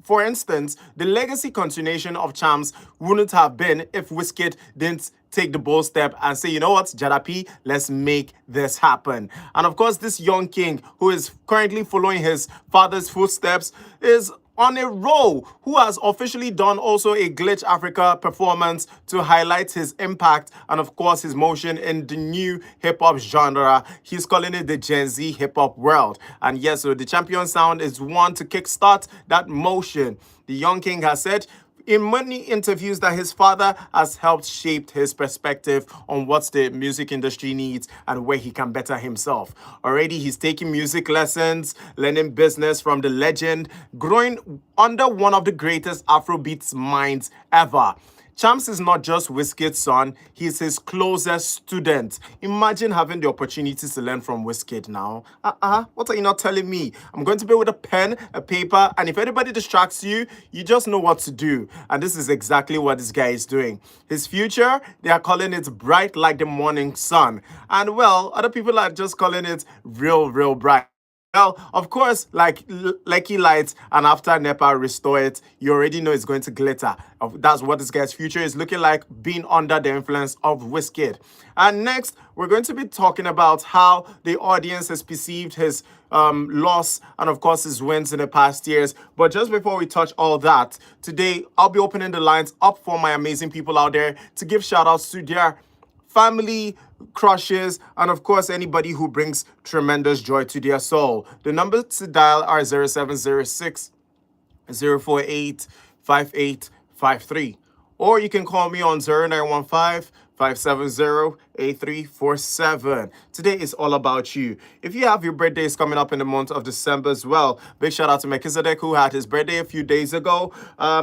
for instance, the legacy continuation of Chams wouldn't have been if Wizkid didn't take the bold step and say, you know what, Jada P, let's make this happen. And of course, this young king who is currently following his father's footsteps is on a roll, who has officially done also a Glitch Africa performance to highlight his impact and of course his motion in the new hip-hop genre. He's calling it the Gen Z hip-hop world. And yes, so the champion sound is one to kickstart that motion. The young king has said in many interviews that his father has helped shape his perspective on what the music industry needs and where he can better himself. Already he's taking music lessons, learning business from the legend, growing under one of the greatest Afrobeats minds ever. Chams is not just Wizkid's son, he's his closest student. Imagine having the opportunity to learn from Wizkid now. What are you not telling me? I'm going to be with a pen, a paper, and if anybody distracts you, you just know what to do. And this is exactly what this guy is doing. His future, they are calling it bright like the morning sun. And well, other people are just calling it real bright. Well, of course, like Lucky Lights and after NEPA restore it, you already know it's going to glitter. That's what this guy's future is looking like, being under the influence of Wizkid. And next, we're going to be talking about how the audience has perceived his loss and, of course, his wins in the past years. But just before we touch all that, today, I'll be opening the lines up for my amazing people out there to give shout-outs to their family, crushes, and of course anybody who brings tremendous joy to their soul. The numbers to dial are 0706 048 5853, or you can call me on 0915 570-8347. Today is all about you. If you have your birthdays coming up in the month of December as well, big shout out to Melchizedek who had his birthday a few days ago.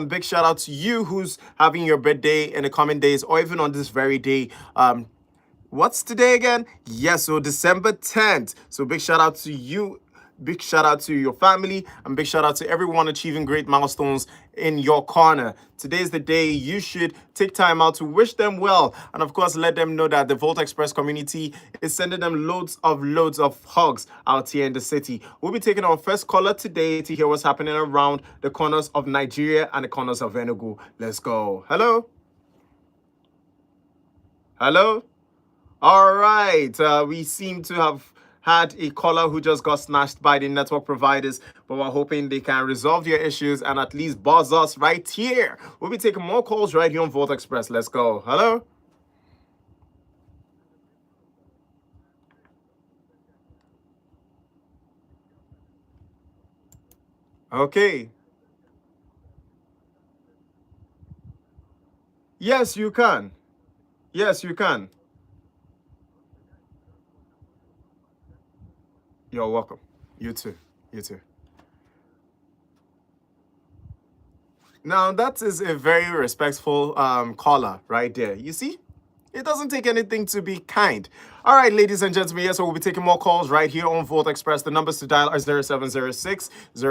Big shout out to you who's having your birthday in the coming days or even on this very day. What's today again? Yes, so December 10th. So big shout out to you. Big shout out to your family and big shout out to everyone achieving great milestones in your corner. Today's the day you should take time out to wish them well and of course let them know that the Volt Express community is sending them loads of hugs out here in the city. We'll be taking our first caller today to hear what's happening around the corners of Nigeria and the corners of Enugu. Let's go. Hello? Hello? All right. We seem to have had a caller who just got snatched by the network providers, but we're hoping they can resolve your issues and at least buzz us right here. We'll be taking more calls right here on Volt Express. Let's go. Hello? Okay. Yes, you can. Yes, you can. You're welcome. You too. You too. Now that is a very respectful caller right there. You see? It doesn't take anything to be kind. All right, ladies and gentlemen, yes, so we'll be taking more calls right here on Volt Express. The numbers to dial are 0706 And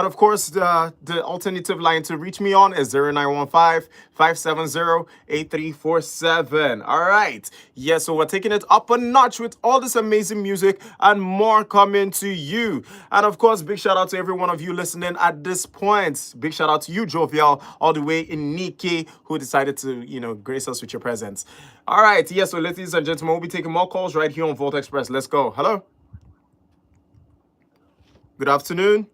of course, the alternative line to reach me on is 0915-570-8347. All right. Yes, so we're taking it up a notch with all this amazing music and more coming to you. And of course, big shout out to every one of you listening at this point. Big shout out to you, Jovial, all the way in Nikkei, who decided to, grace us with your presence. All right. Yes, so ladies and gentlemen, we'll be taking more calls right here on Volt Express. Let's go. Hello. Good afternoon.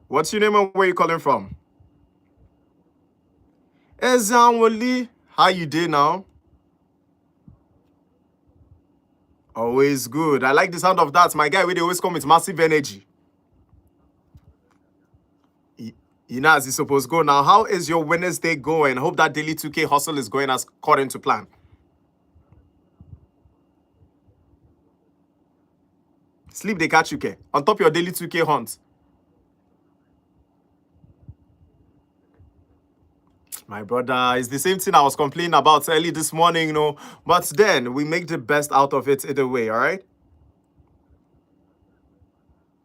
What's your name and where you calling from? Ezanwali. How you doing now? Always good. I like the sound of that. My guy, they always come with massive energy. You know, as it's supposed to go. Now, how is your Wednesday going? Hope that daily 2K hustle is going as according to plan. Sleep they catch you, K. On top of your daily 2K hunt. My brother, it's the same thing I was complaining about early this morning, But then we make the best out of it either way, all right?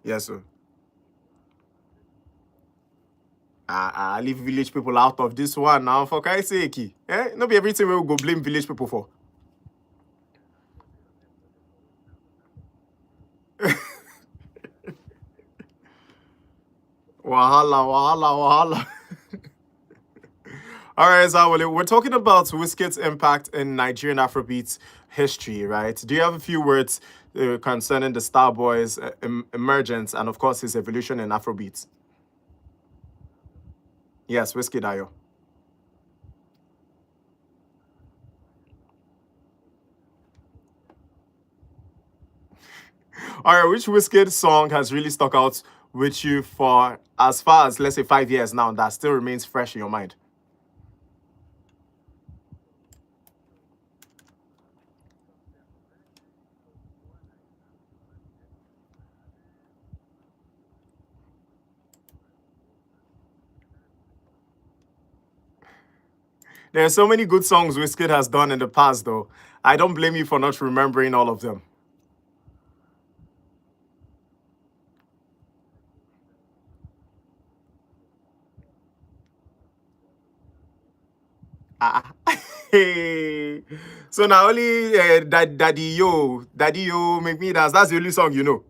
Yes, sir. I leave village people out of this one now, for Christ's sake. Not be everything we will go blame village people for. Wahala, wahala, wahala. All right, Zawale, we're talking about Wizkid's impact in Nigerian Afrobeats history, right? Do you have a few words concerning the Starboy's emergence and, of course, his evolution in Afrobeats? Yes, Wizkid Ayo. All right, which Wizkid song has really stuck out with you for as far as, let's say, 5 years now, that still remains fresh in your mind? There are so many good songs Wizkid has done in the past, though. I don't blame you for not remembering all of them. Ah. Hey. So now only Daddy Yo, Make Me Dance. That's the only song you know.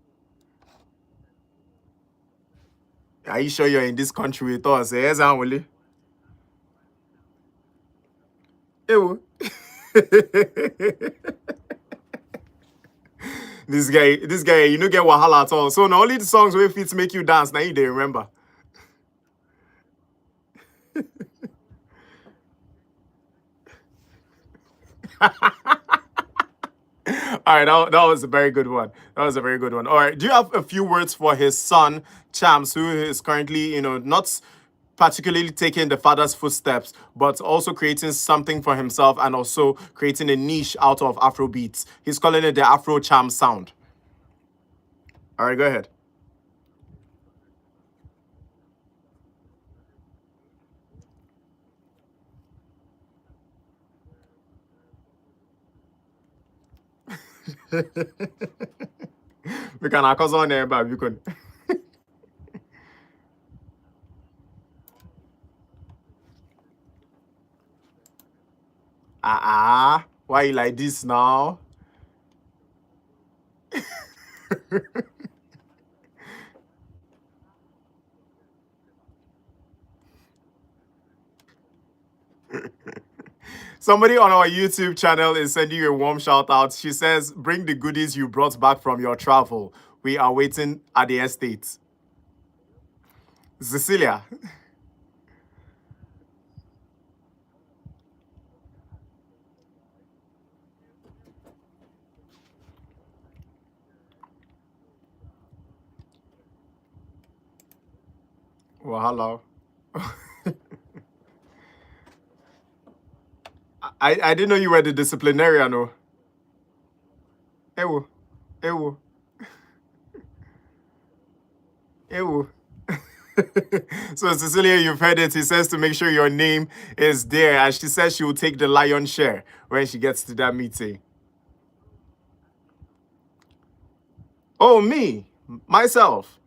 Are you sure you're in this country with us? Yes, I'm only. Ewo. This guy, you no get wahala at all. So now only the songs where fit make you dance, now you they remember. All right, that was a very good one. That was a very good one. All right, do you have a few words for his son, Chams, who is currently, not particularly taking the father's footsteps, but also creating something for himself and also creating a niche out of Afro beats? He's calling it the Afro Cham sound. All right, go ahead. We can cause on there, but we can. Why you like this now? Somebody on our YouTube channel is sending you a warm shout out. She says, "Bring the goodies you brought back from your travel. We are waiting at the estate." Cecilia. Wahala. I didn't know you were the disciplinarian. No. Ewo. Ewo. Ewo. So Cecilia, you've heard it. He says to make sure your name is there, and she says she will take the lion's share when she gets to that meeting. Oh, me, myself.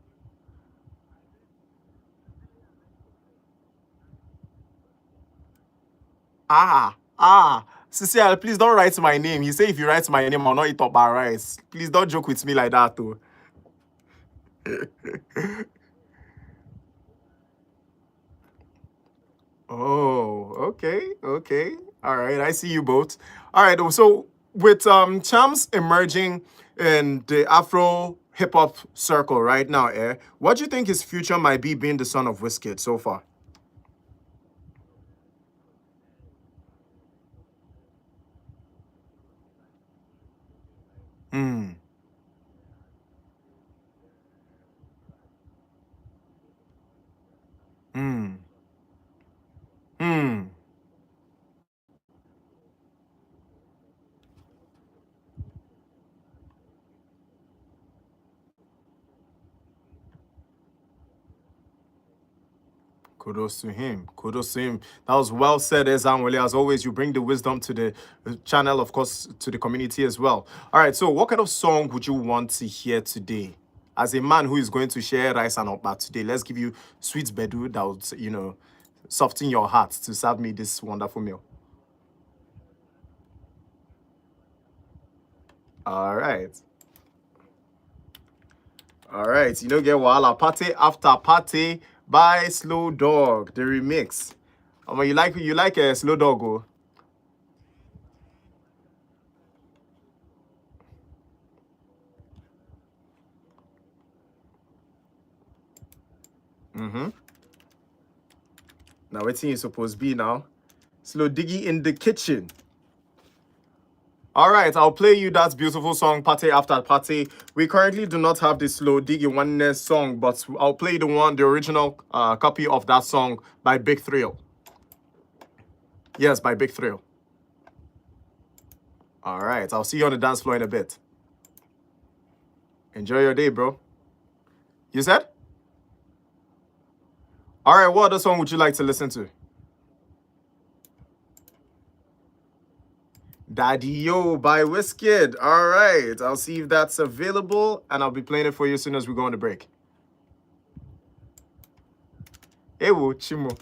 Cecilia, please don't write my name. He say if you write my name, I'll not eat up my rice. Please don't joke with me like that, too. Oh, okay, okay. All right, I see you both. All right, so with Chams emerging in the Afro hip hop circle right now, what do you think his future might be being the son of Wizkid so far? Hmm. Hmm. Hmm. Kudos to him. Kudos to him. That was well said, Ezanwele. As always, you bring the wisdom to the channel, of course, to the community as well. All right, so what kind of song would you want to hear today? As a man who is going to share rice and okpa today, let's give you sweet bedu that would, soften your heart to serve me this wonderful meal. All right. All right. You know, get Wala Party After Party by Slow Dog, the remix. You like a Slow Dog, oh? Mm-hmm. Now, what you supposed to be now? Slow Diggy in the kitchen. All right, I'll play you that beautiful song, Party After Party. We currently do not have the Slow Diggy Oneness song, but I'll play the original copy of that song by Big Thrill. Yes, by Big Thrill. All right, I'll see you on the dance floor in a bit. Enjoy your day, bro. You said? All right, what other song would you like to listen to? Daddy Yo by Wizkid. All right, I'll see if that's available, and I'll be playing it for you as soon as we go on the break. Ewo, Chimo.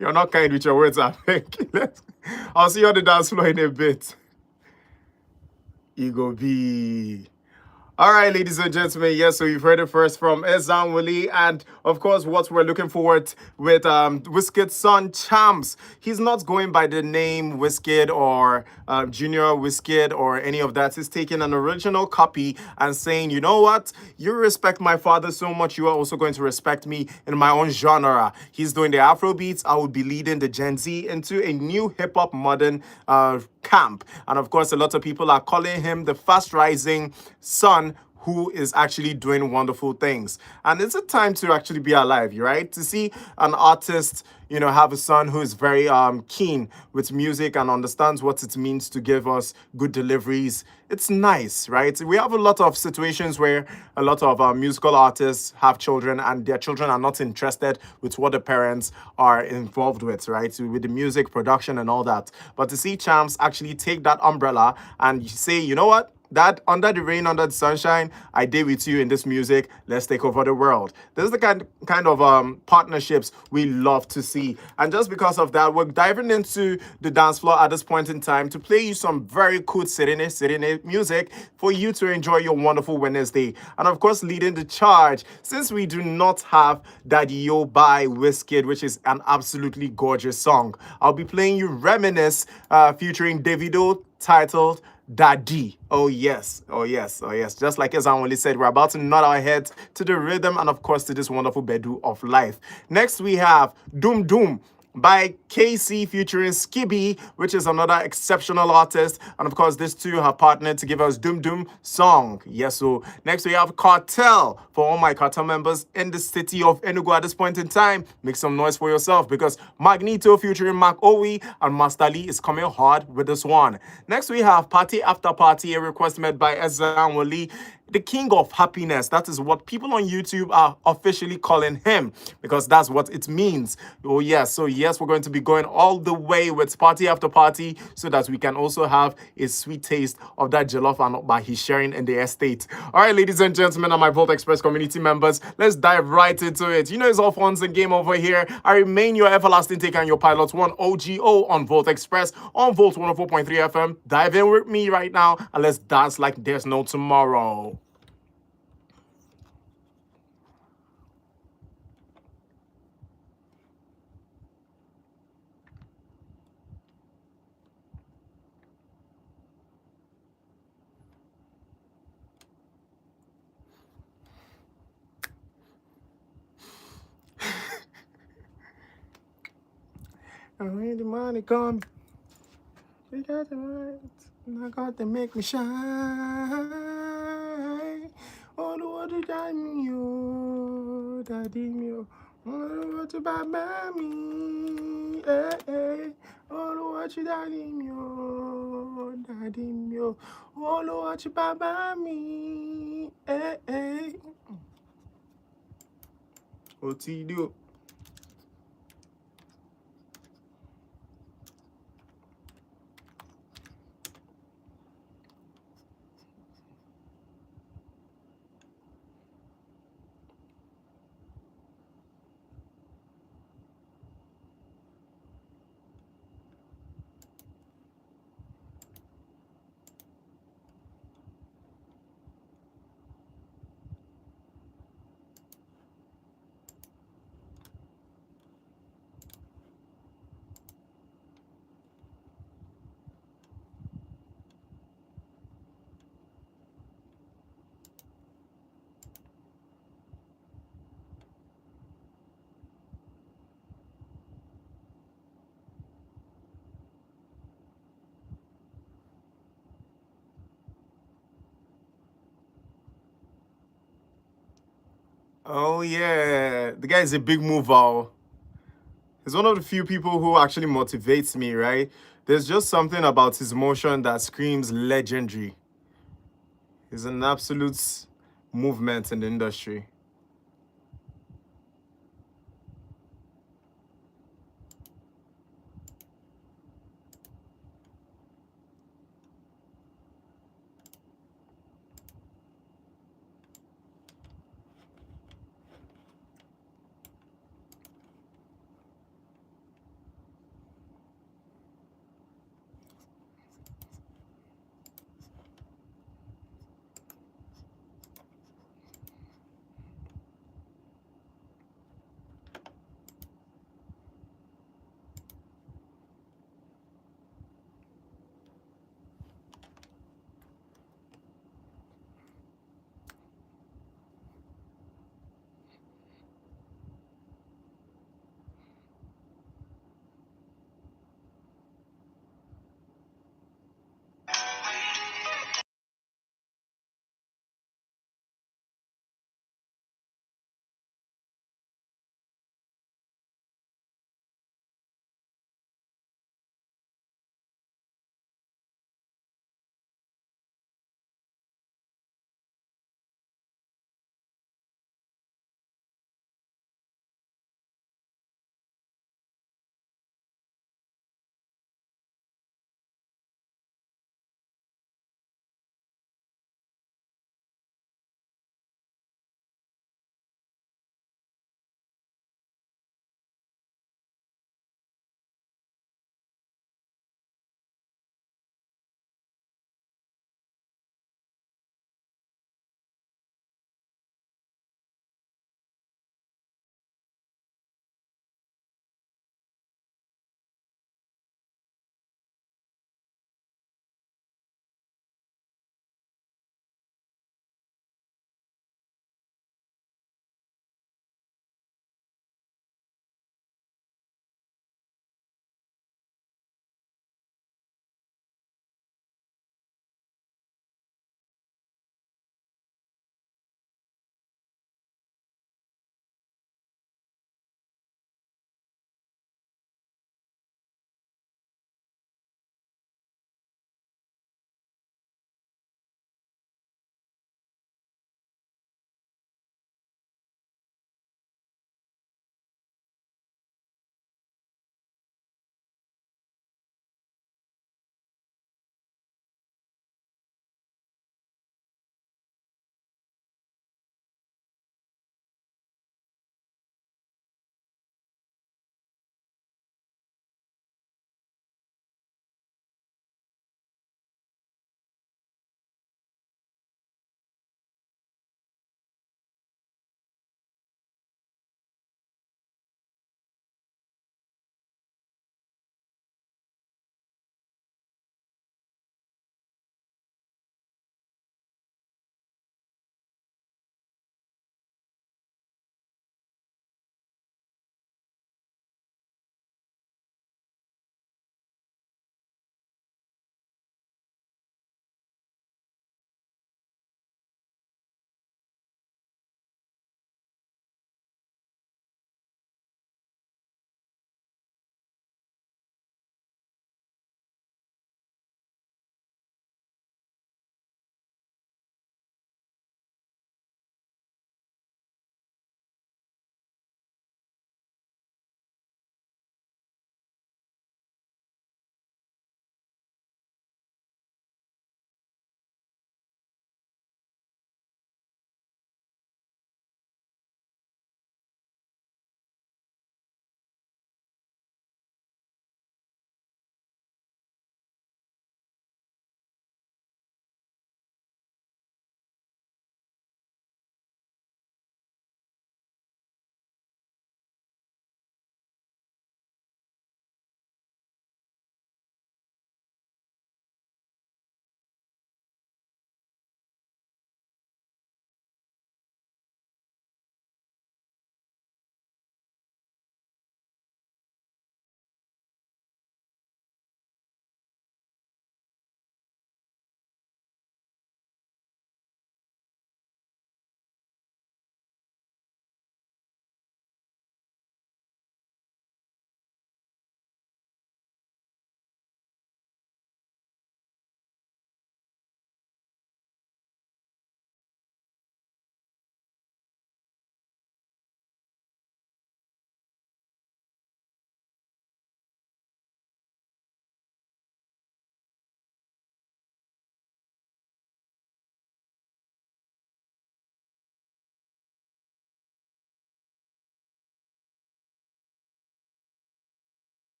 You're not kind with your words, I think. I'll see you on the dance floor in a bit. Ego B. All right, ladies and gentlemen, yes, so you've heard it first from Ezanwele, and of course, what we're looking forward with Wizkid's son, Chams. He's not going by the name Wizkid or Junior Wizkid or any of that. He's taking an original copy and saying, you know what, you respect my father so much, you are also going to respect me in my own genre. He's doing the Afro beats. I would be leading the Gen Z into a new hip-hop modern camp. And of course, a lot of people are calling him the fast rising son who is actually doing wonderful things. And it's a time to actually be alive, right? To see an artist, have a son who is very keen with music and understands what it means to give us good deliveries. It's nice, right? We have a lot of situations where a lot of musical artists have children and their children are not interested with what the parents are involved with, right? With the music production and all that. But to see Chams actually take that umbrella and say, you know what? That under the rain, under the sunshine, I did with you in this music. Let's take over the world. This is the kind of partnerships we love to see. And just because of that, we're diving into the dance floor at this point in time to play you some very cool Sirene music for you to enjoy your wonderful Wednesday. And of course, leading the charge, since we do not have Daddy Yo by Wizkid, which is an absolutely gorgeous song, I'll be playing you Reminisce featuring Davido, titled Daddy. Oh yes, oh yes, oh yes. Just like Ezanwele said, we're about to nod our heads to the rhythm and of course to this wonderful bedu of life. Next we have Doom Doom by KC featuring Skibby, which is another exceptional artist. And of course, these two have partnered to give us Doom Doom song. Yes, so next we have Cartel. For all my Cartel members in the city of Enugu at this point in time, make some noise for yourself because Magneto featuring Mac Owi and Master Lee is coming hard with this one. Next we have Party After Party, a request made by Ezra Wali, the king of happiness. That is what people on YouTube are officially calling him because that's what it means. Oh yes, so yes, we're going to be going all the way with Party After Party so that we can also have a sweet taste of that jollof and by he's sharing in the estate. All right, ladies and gentlemen, and my Volt Express community members, let's dive right into it. You know it's all fun and game over here. I remain your everlasting taker and your pilot one OGO on Volt Express on Volt 104.3 FM. Dive in with me right now and let's dance like there's no tomorrow. And when the money come, we got the right, and I got to make me shine. Oh, the water got me, oh, daddy me, oh, the water by me, eh. Oh, the water daddy me, oh, daddy me, oh, the water by me, eh. What's he do? Oh yeah, the guy is a big mover. He's one of the few people who actually motivates me, right? There's just something about his motion that screams legendary. He's an absolute movement in the industry.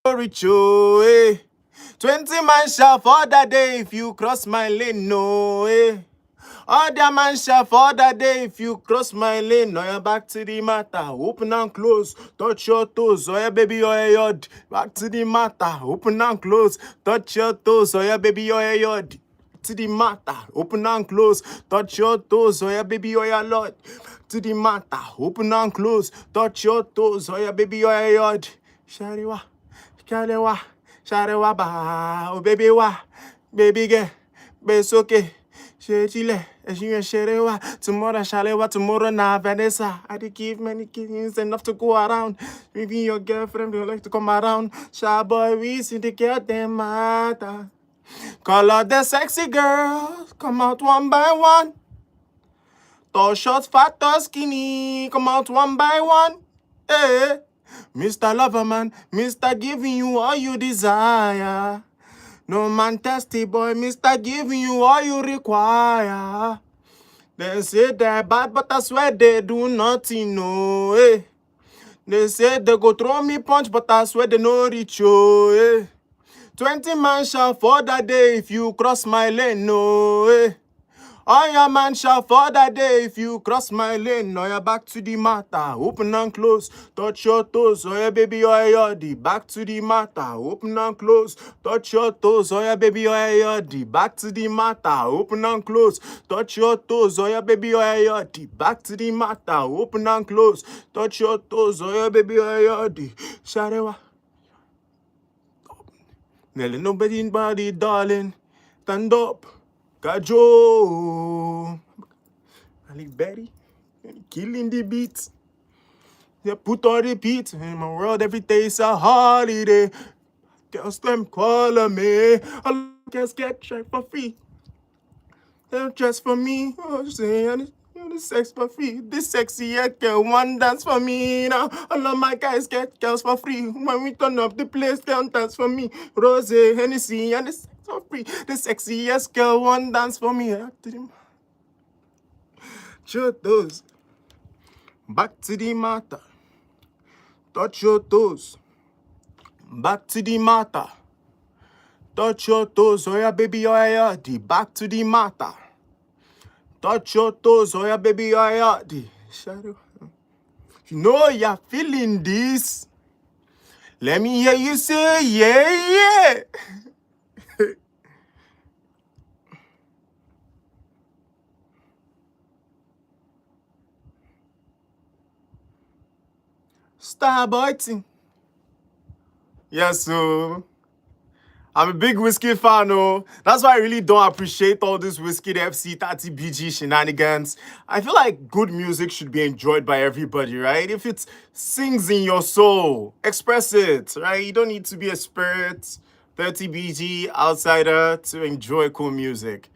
reach you, eh. 20 man shall for that day if you cross my lane, no, eh. Other man shall for that day if you cross my lane. Now you're back to the matter, open and close, touch your toes, oh yeah baby, oh yeah yod. Back to the matter, open and close, touch your toes, oh yeah baby, oh yeah yod. To the matter, open and close, touch your toes, oh yeah baby, oh yeah lord. To the matter, open and close, touch your toes, oh yeah baby, oh yeah yod. Shariwa, Shariwa, Shariwa ba, oh baby wa, baby girl, it's okay. Chile, as you and tomorrow Shalewa, tomorrow na Vanessa. I did give many kids enough to go around. Maybe your girlfriend will like to come around. Shy boy, we see the girl them matter. Call out the sexy girls, come out one by one. Tall, short, fat, or skinny, come out one by one. Hey, Mr. Loverman, Mr. Giving you all you desire. No man testy boy, Mr. Giving you all you require. They say they're bad, but I swear they do nothing, no, eh. They say they go throw me punch, but I swear they no reach you, eh. 20 man shall for that day if you cross my lane, no, eh. All your man shall for that day if you cross my lane. Now you're back to the matter, open and close, touch your toes, oh yeah baby, oh yeah yoddy. Back to the matter, open and close, touch your toes, oh yeah baby, oh yeah yoddy. Back to the matter, open and close, touch your toes, oh yeah baby, oh yeah yoddy. Back to the matter, open and close, touch your toes, oh yeah baby, oh yeah yoddy. Sharewa, Nelly nobody body, darling, stand up. Kajo, Ali Betty, killing the beats. Yeah, put on repeat. In my world, every day is a holiday. Girls, them calling me. All girls get check for free. They're just for me. Oh, saying the sex for free. This sexy yeah, girl, one dance for me now. All of my guys get girls for free. When we turn up the place, they don't dance for me. Rose, Hennessy, and the sex for free. The sexy yes, girl, one dance for me. Sure those. Back to the matter. Touch your toes. Back to the matter. Touch your toes, oh yeah, baby, oh yeah, the back to the matter. Touch your toes, oh yeah, baby, oh yeah, the shadow. You know you're feeling this. Let me hear you say, yeah, yeah. Starboy. Yes, so. I'm a big whiskey fan, oh. That's why I really don't appreciate all this Whiskey FC 30 BG shenanigans. I feel like good music should be enjoyed by everybody, right? If it sings in your soul, express it, right? You don't need to be a spirit, 30 BG outsider to enjoy cool music.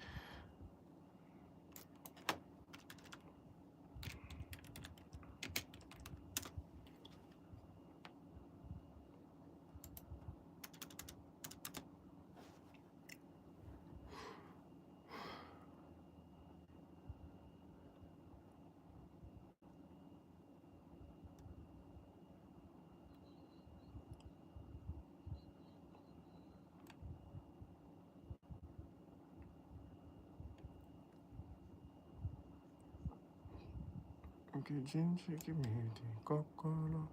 Okay, ginger, give me the cocoa.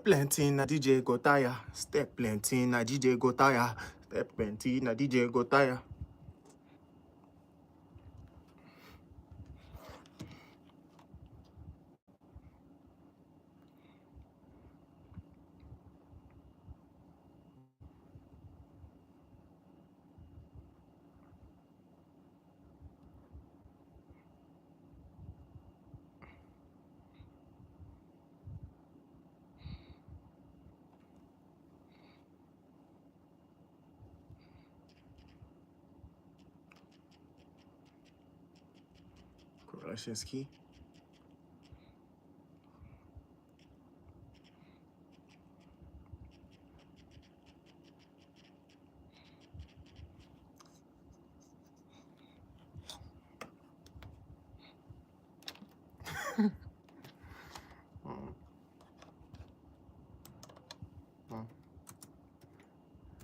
Step plenty na DJ go tire. Step plenty na DJ go tire. Step plenty na DJ go tire. Koroshinsky.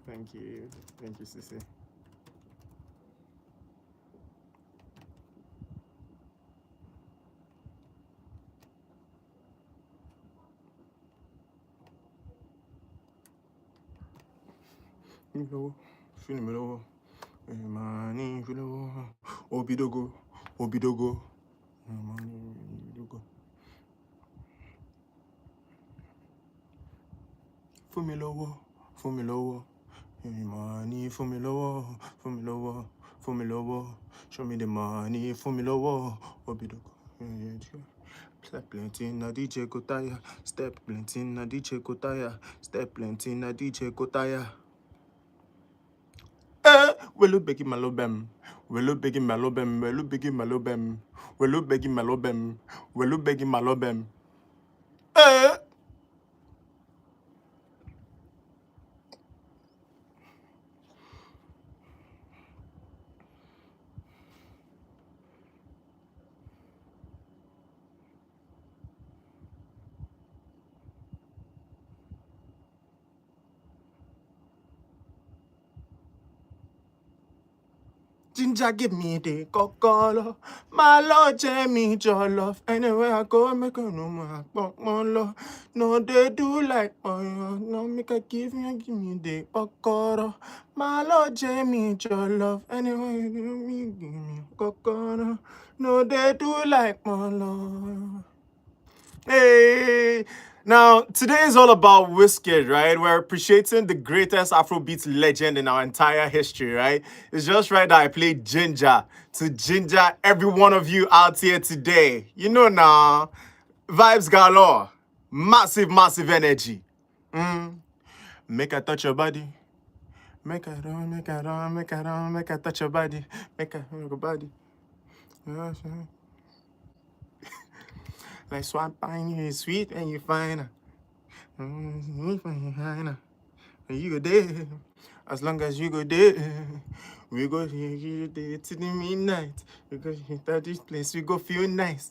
Thank you. Thank you, Sissy. Filmelo, Mani, Filo, Obidogo, Obidogo, Mani, Obidogo. Fumilowo, money, Fumilowo, show me the money, Fumilowo, Obidogo. Step plenty na DJ Kotaya, step plenty na DJ Kotaya, step plenty na DJ Kotaya. Welu begi malobem, welu begi malobem, welu begi malobem, welu begi malobem, welu begi malobem. Ginger, give me the kokolo. My lord, Jamie Jollof. Anywhere I go, make a no more love. No, they do like no, make a give me the kokoro. My lord, Jamie Jollof. Anywhere you give me kokoro. No, they do like my love. Hey, now today is all about Wizkid, right? We're appreciating the greatest Afrobeat legend in our entire history, right? It's just right that I played Ginger to ginger every one of you out here today. You know now, vibes galore, massive, massive energy. Make I touch your body. Make I run, make I run, make I run, make I touch your body. Make I run your body. Like swine, you sweet and you fine. And you go there. As long as you go there, we go there to the midnight. We go to this place, we go feel nice.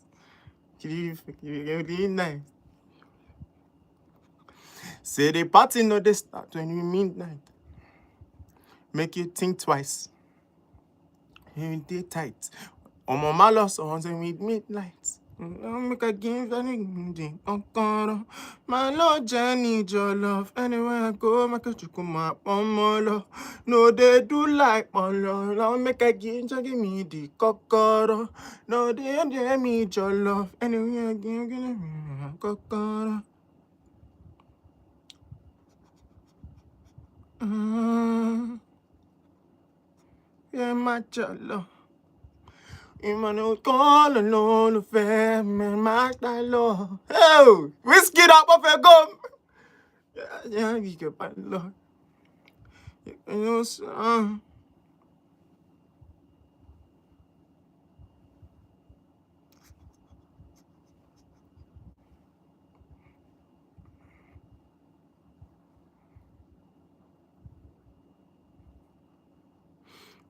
You really nice. Say the party no they start when we midnight. Make you think twice. You day tight. On my malos on with midnight. Make a give anything. My lord, Jenny, your love. Anywhere I go, make a chukuma pomolo. No, they do like my love. I'll make a give me the kokoro. No, they me your love. Anywhere I give me kokoro. Yeah, my love. Emmanuel call alone the family, my love. Oh, whiskey up off your gum. Yeah, you get my love. You know, son.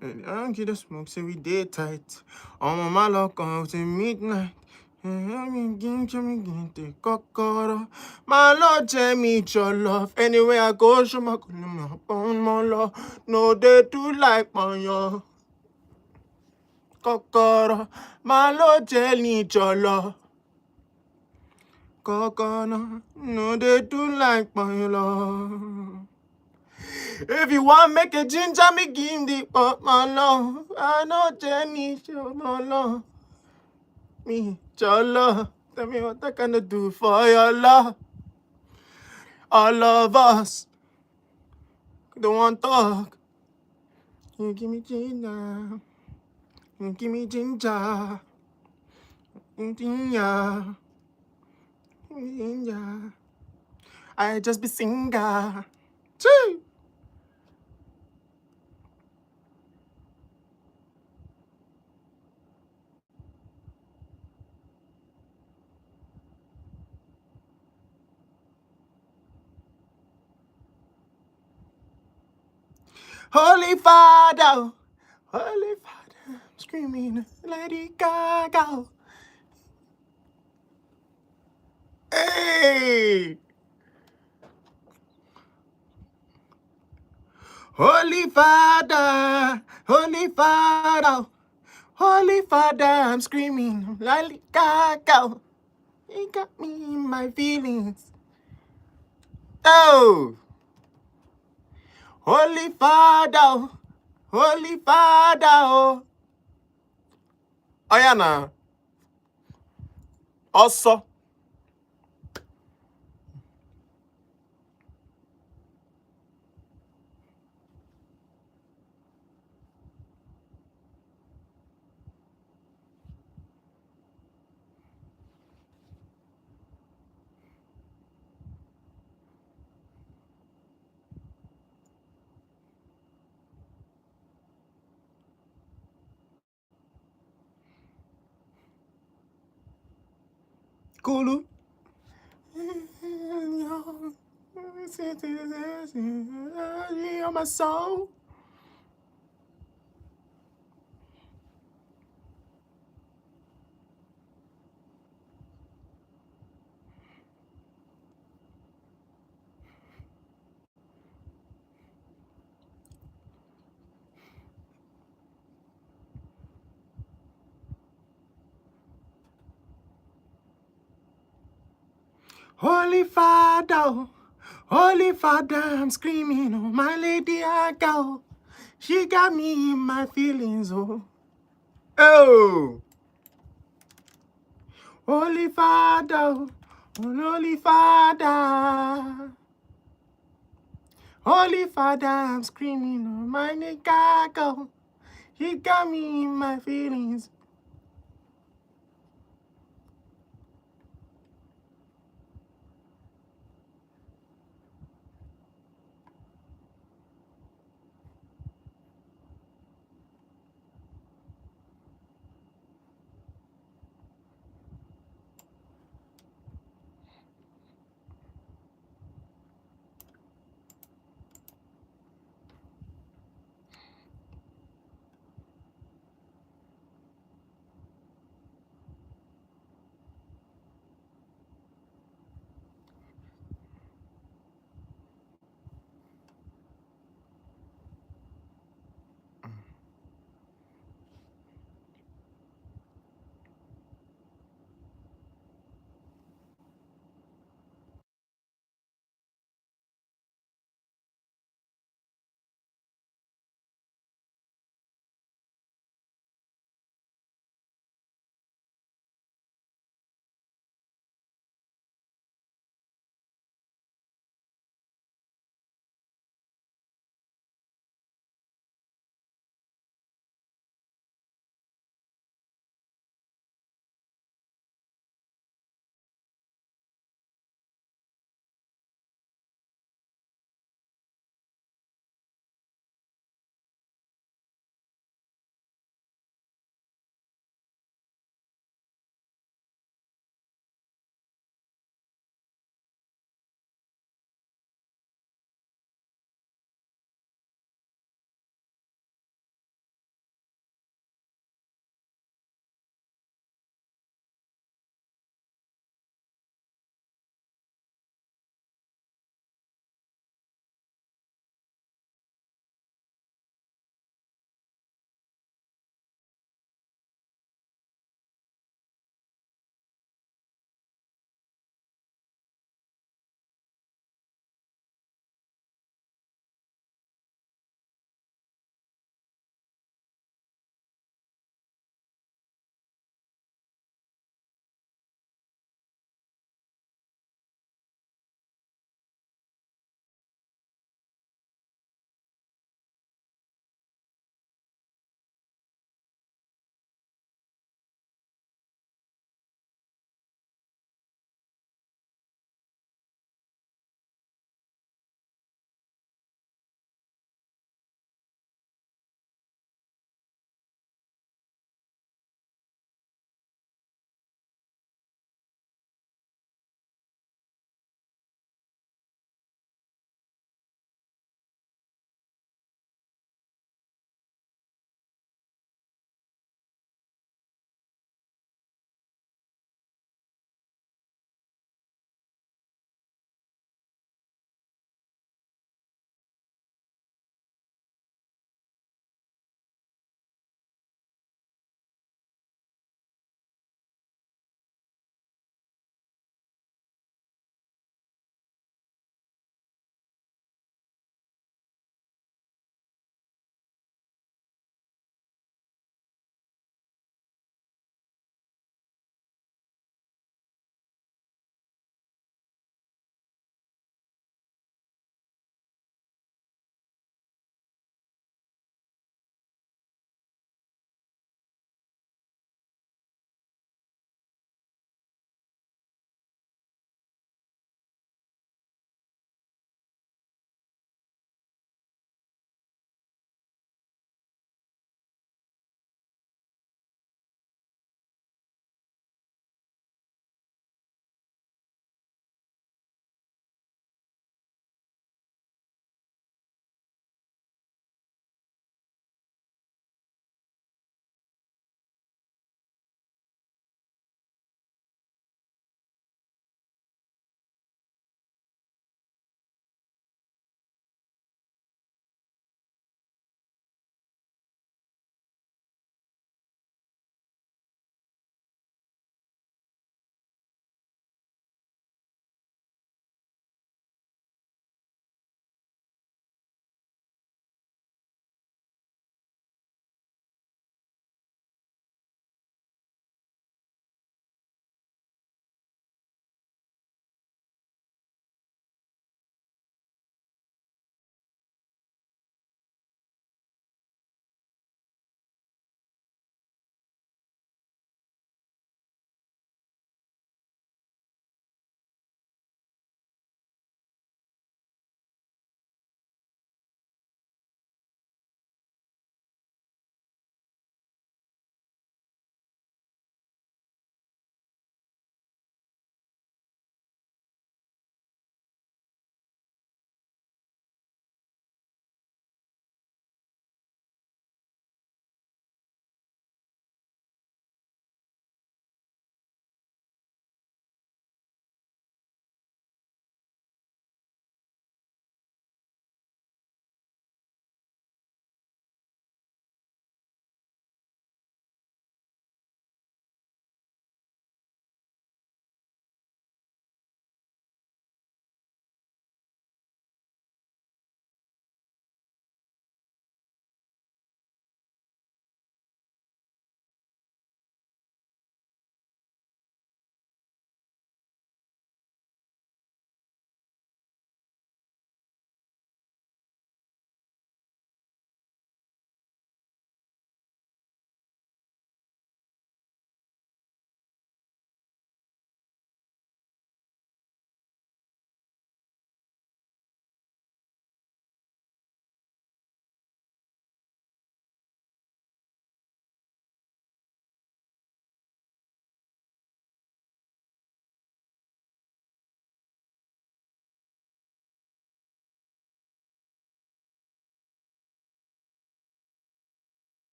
I don't get the smoke, so we dead tight. On my lock out till midnight. Me get the kokoro. My lord, Jamie, your love. Anywhere I go, show my love. No, they do like my love. Kokoro. My lord, Jamie, your love. coconut, no, they do like my love. If you want make a ginger, me give the but my love. I know Jenny, show my love. Me, your love. Tell me what I can do for your love. All of us don't want talk. You give me ginger. You give me ginger. Ginger. Ginger. I just be singer. Chee. Holy Father, Holy Father, screaming, Lady Gaga. Hey! Holy Father, Holy Father, Holy Father, I'm screaming, Lady Gaga. You got me in my feelings. Oh! Holy Father, Holy Father, oh. Ayana, also. Kulu. On my soul. Holy Father, Holy Father, I'm screaming, oh my lady, I go. She got me in my feelings, oh. Oh, Holy Father, Holy Father, Holy Father, I'm screaming, oh my nigga, I go. She got me in my feelings.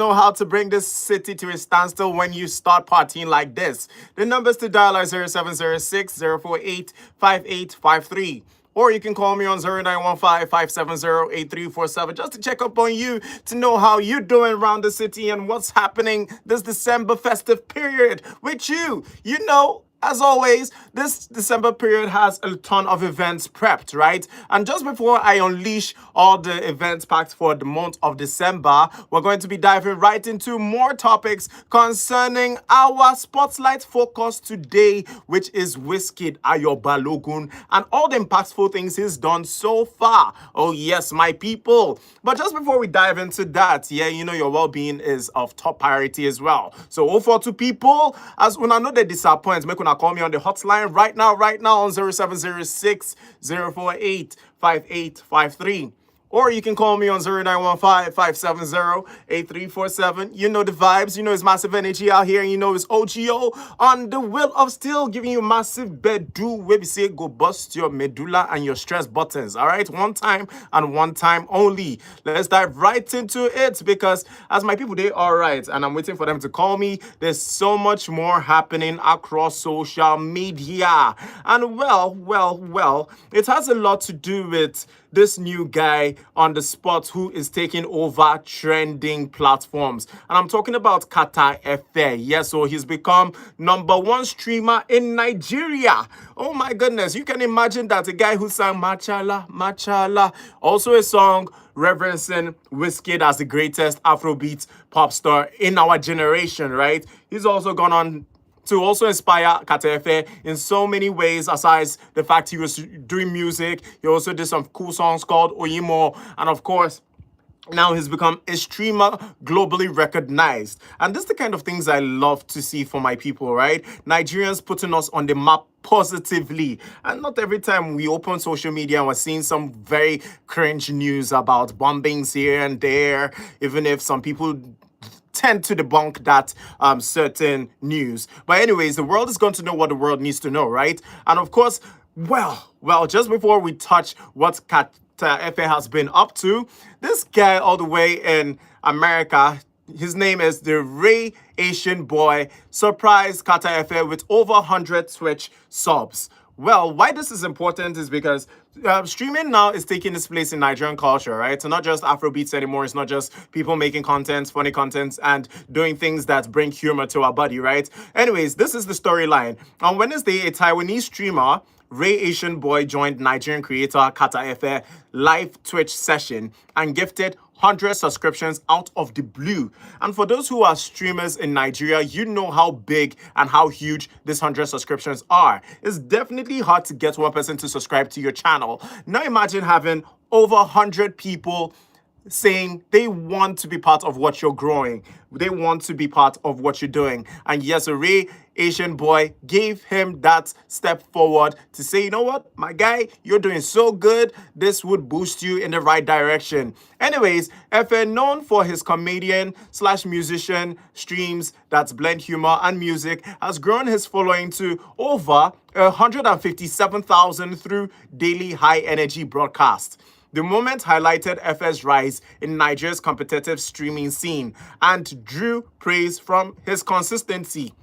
know how to bring this city to a standstill when you start partying like this. The numbers to dial are 0706 5853. Or you can call me on 0915-570-8347 just to check up on you, to know how you're doing around the city and what's happening this December festive period with you. You know, as always, this December period has a ton of events prepped, right? And just before I unleash all the events packed for the month of December, we're going to be diving right into more topics concerning our spotlight focus today, which is Wizkid Ayo Balogun and all the impactful things he's done so far. Oh yes, my people. But just before we dive into that, yeah, you know your well-being is of top priority as well. So 042 people, as una know they disappoint, make una call me on the hotline right now on 0706 048 5853. Or you can call me on 0915-570-8347. You know the vibes. You know it's massive energy out here. And you know it's OGO on the Wheel of Steel, giving you massive bedu where we say go bust your medulla and your stress buttons. All right? One time and one time only. Let's dive right into it because as my people, they are right. And I'm waiting for them to call me. There's so much more happening across social media. And well, it has a lot to do with this new guy on the spot who is taking over trending platforms. And I'm talking about Kata Efe. Yes, so he's become #1 streamer in Nigeria. Oh my goodness, you can imagine that a guy who sang Machala, Machala, also a song reverencing Wizkid as the greatest Afrobeat pop star in our generation, right? He's also gone on to also inspire Kata Efe in so many ways, aside the fact he was doing music. He also did some cool songs called Oyimo, and of course, now he's become a streamer globally recognized. And this is the kind of things I love to see for my people, right? Nigerians putting us on the map positively. And not every time we open social media and we're seeing some very cringe news about bombings here and there, even if some people tend to debunk that certain news. But anyways, the world is going to know what the world needs to know, right? And of course, well, just before we touch what Kata Efe has been up to, this guy all the way in America, his name is the Ray Asian Boy, surprised Kata Efe with over 100 Twitch subs. Well, why this is important is because streaming now is taking its place in Nigerian culture, right? So not just Afrobeats anymore. It's not just people making content, funny content, and doing things that bring humor to our body, right? Anyways, this is the storyline. On Wednesday, a Taiwanese streamer, Ray Asian Boy, joined Nigerian creator Kata Efe live Twitch session and gifted 100 subscriptions out of the blue. And for those who are streamers in Nigeria, you know how big and how huge these 100 subscriptions are. It's definitely hard to get one person to subscribe to your channel. Now imagine having over 100 people saying they want to be part of what you're growing. They want to be part of what you're doing. And yes, a Ray Asian Boy gave him that step forward to say, you know what, my guy, you're doing so good. This would boost you in the right direction. Anyways, Efe, known for his comedian/musician streams that blend humor and music, has grown his following to over 157,000 through daily high-energy broadcasts. The moment highlighted Efe's rise in Nigeria's competitive streaming scene and drew praise from his consistency,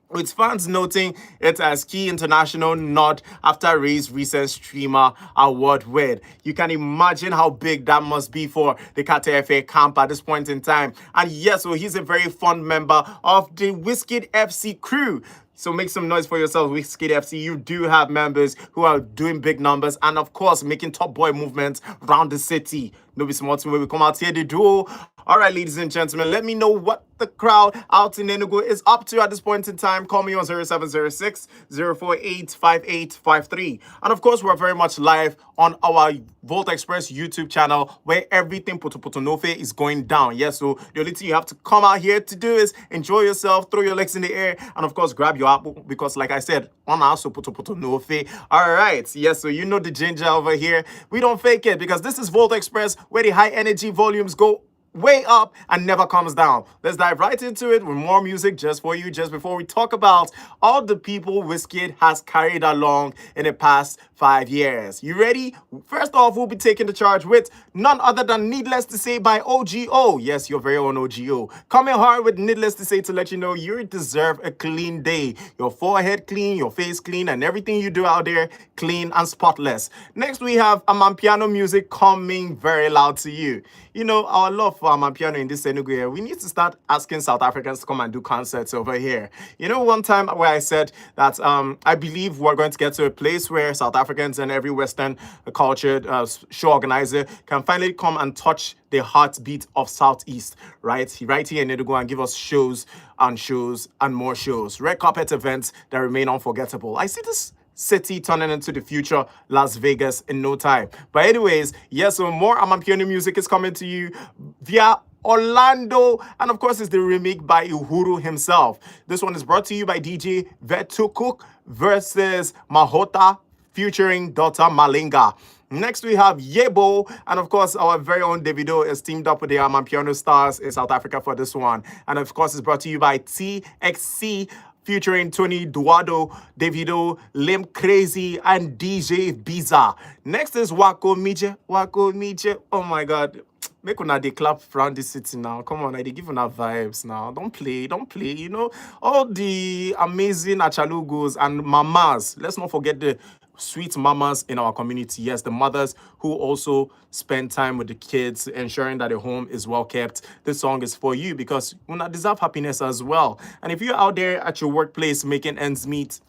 with fans noting it as key international nod after Ray's recent streamer award win. You can imagine how big that must be for the Kata Efe camp at this point in time. And yes, so he's a very fond member of the Wizkid FC crew. So make some noise for yourself, Wizkid FC. You do have members who are doing big numbers and, of course, making top boy movements around the city. No be smart when we come out here, they do. All right, ladies and gentlemen, let me know what the crowd out in Enugu is up to at this point in time. Call me on 0706 048 5853. And of course, we're very much live on our Volt Express YouTube channel where everything Potopotonofe is going down. Yes, so the only thing you have to come out here to do is enjoy yourself, throw your legs in the air, and of course, grab your apple because, like I said, on our Potopotonofe. All right, yes, so you know the ginger over here. We don't fake it because this is Volt Express where the high energy volumes go way up and never comes down. Let's dive right into it with more music just for you, just before we talk about all the people Wizkid has carried along in the past 5 years. You ready? First off, we'll be taking the charge with none other than Needless to Say by OGO. Yes, your very own OGO. Coming hard with Needless to Say to let you know you deserve a clean day. Your forehead clean, your face clean, and everything you do out there clean and spotless. Next, we have Amapiano music coming very loud to you. You know, our love for Amapiano in this Senegal here, we need to start asking South Africans to come and do concerts over here. You know, one time where I said that I believe we're going to get to a place where South Africans and every Western cultured show organizer can finally come and touch the heartbeat of Southeast, right here in Enugu, and give us shows and more shows, red carpet events that remain unforgettable. I see this city turning into the future Las Vegas in no time. But anyways, yes, so more Amapiano music is coming to you via Orlando, and of course it's the remake by Uhuru himself. This one is brought to you by DJ Vetukuk versus Mahota featuring Dr. Malinga. Next, we have Yebo, and of course, our very own Davido is teamed up with the Amapiano stars in South Africa for this one. And of course, it's brought to you by TXC featuring Tony Duado, Davido, Lim Crazy, and DJ Biza. Next is Wako Miche. Wako Miche. Oh my God. Make una they clap around the city now. Come on, they give una vibes now. Don't play. You know, all the amazing Achalugos and mamas. Let's not forget the sweet mamas in our community. Yes, the mothers who also spend time with the kids, ensuring that the home is well kept. This song is for you because una deserve happiness as well. And if you're out there at your workplace making ends meet,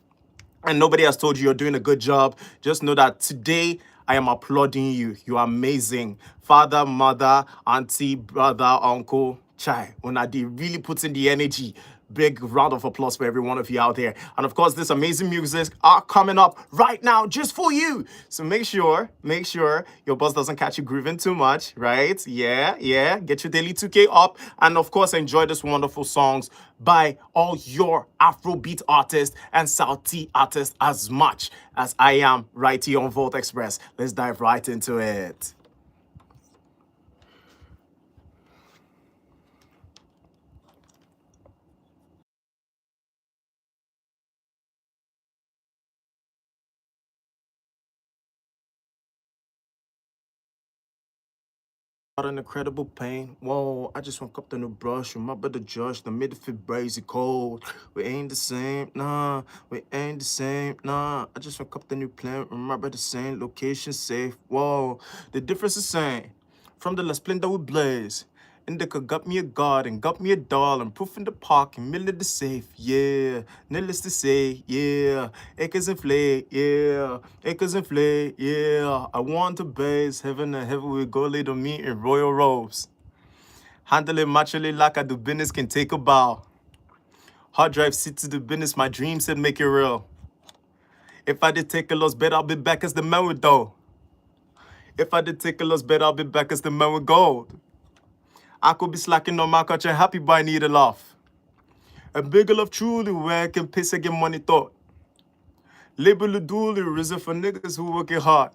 and nobody has told you you're doing a good job, just know that today I am applauding you. You are amazing. Father, mother, auntie, brother, uncle, chai. Unadi really puts in the energy. Big round of applause for every one of you out there. And of course, this amazing music are coming up right now just for you. So make sure your boss doesn't catch you grooving too much, right? Yeah. Get your daily 2K up. And of course, enjoy this wonderful songs by all your Afrobeat artists and Southie artists as much as I am right here on Volt Express. Let's dive right into it. An incredible pain. Whoa, I just woke up the new brush. Remember the judge, the mid fit crazy cold. We ain't the same, nah. We ain't the same, nah. I just woke up the new plan. Remember the same location safe. Whoa, the difference is same. From the La Splendor we blaze. Indica got me a guard and got me a doll and proof in the park and middle of the safe, yeah. Needless to say, yeah. Acres and flay, yeah. Acres and flay, yeah. I want to base heaven and heaven will go lead on me in royal robes. Handle it maturely like I do business can take a bow. Hard drive sit to the business, my dream said make it real. If I did take a loss bet, I'll be back as the man with dough. If I did take a loss bet, I'll be back as the man with gold. I could be slacking on my culture, happy by need a laugh. A bigger love truly where I can piss and get money thought. Label a dually reserved for niggas who working hard.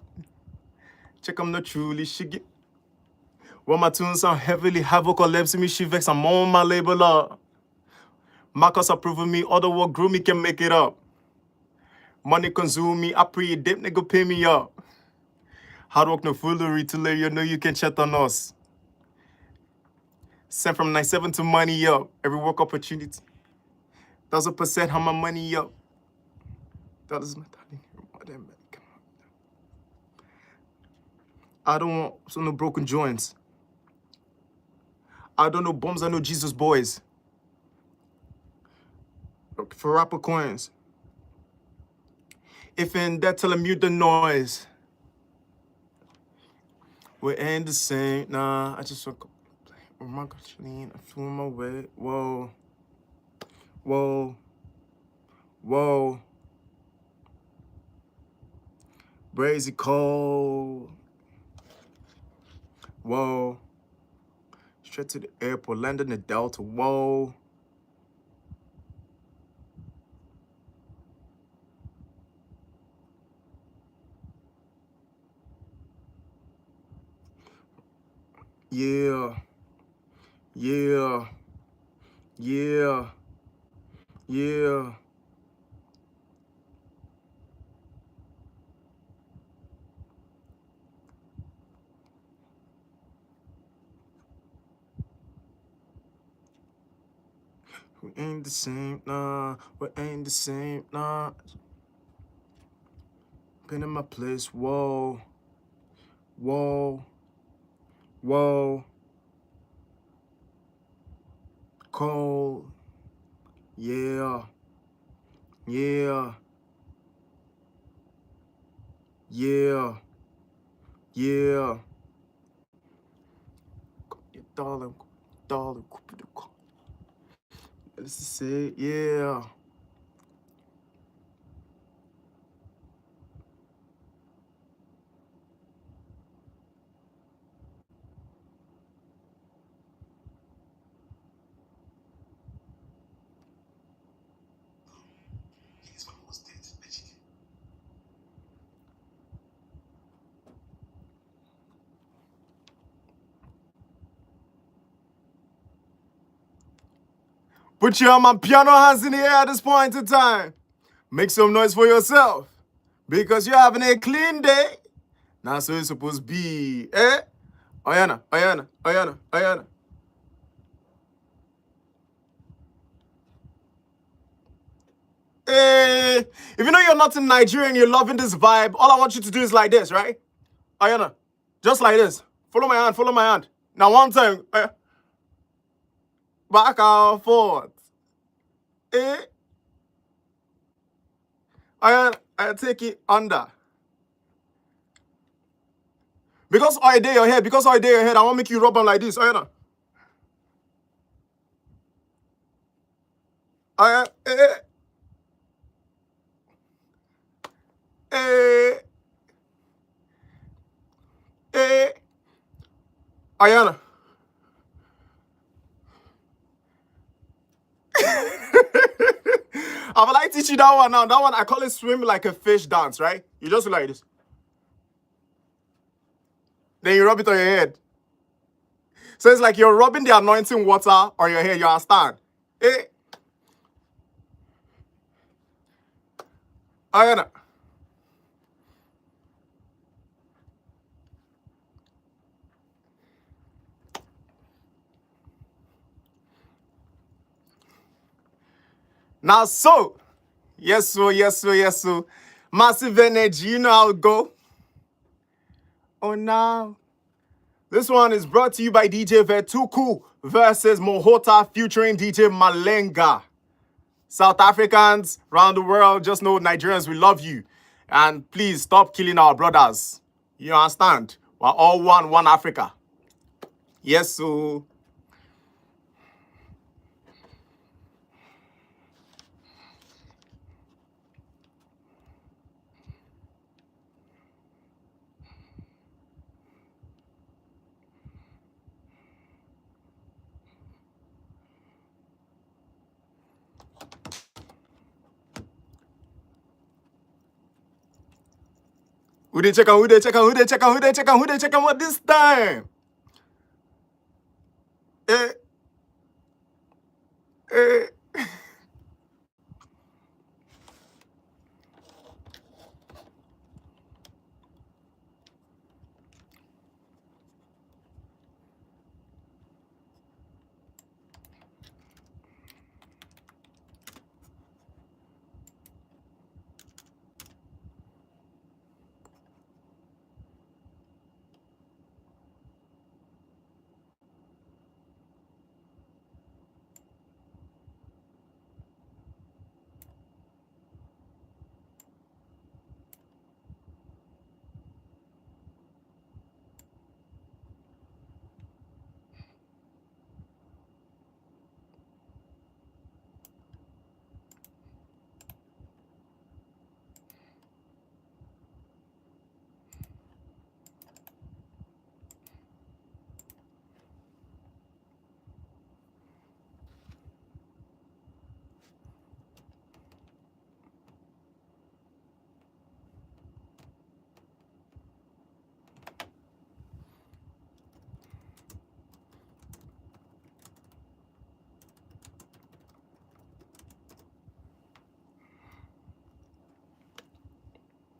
Check I'm not truly shiggy. When my tunes sound heavily havoc or lamps me, she vex, I'm on my label up. Marcus approving me, other work grew me can make it up. Money consume me, I pray you dip nigga pay me up. Hard work no foolery to let you know you can chat on us. Sent from 97 to money up. Every work opportunity. 1,000% how my money up. That is my darling. I don't want so no broken joints. I don't know bombs, I know Jesus boys. For rapper coins. If in that, tell them mute the noise. We ain't the same, nah. I just woke up. Oh my God, Shalene, I flew my way. Whoa. Brazy cold. Whoa. Straight to the airport, landing in the Delta. Whoa. Yeah. Yeah. Yeah. Yeah. We ain't the same, nah. We ain't the same, nah. Been in my place, whoa. Whoa. Whoa. Cold. Yeah. Yeah. Yeah. Yeah. Darling. Darling. Let's say, yeah. Put your my piano hands in the air at this point in time. Make some noise for yourself. Because you're having a clean day. That's how it's supposed to be. Eh? Ayana, Ayana, Ayana, Ayana. Eh, if you know you're not in Nigeria and you're loving this vibe, all I want you to do is like this, right? Ayana, just like this. Follow my hand, follow my hand. Now one time, back and forth. Eh, I take it under. Because I dare your head, because I dare your head, I want to make you rub on like this. Ayana. Eh, eh, eh. Ayana. I will like teach you that one now. That one I call it swim like a fish dance, right? You just do like this. Then you rub it on your head. So it's like you're rubbing the anointing water on your head. You understand? Eh? Ayana. Now so. Yes, so, yes, so, yes, so. Massive energy, you know how it go. Oh, now. This one is brought to you by DJ Vetuku versus Mohota featuring DJ Malenga. South Africans around the world, just know Nigerians, we love you. And please stop killing our brothers. You understand? We're all one Africa. Yes, so. Who they check on, who they check on, who they check on, who they check on, who they check on what this time? Eh, eh.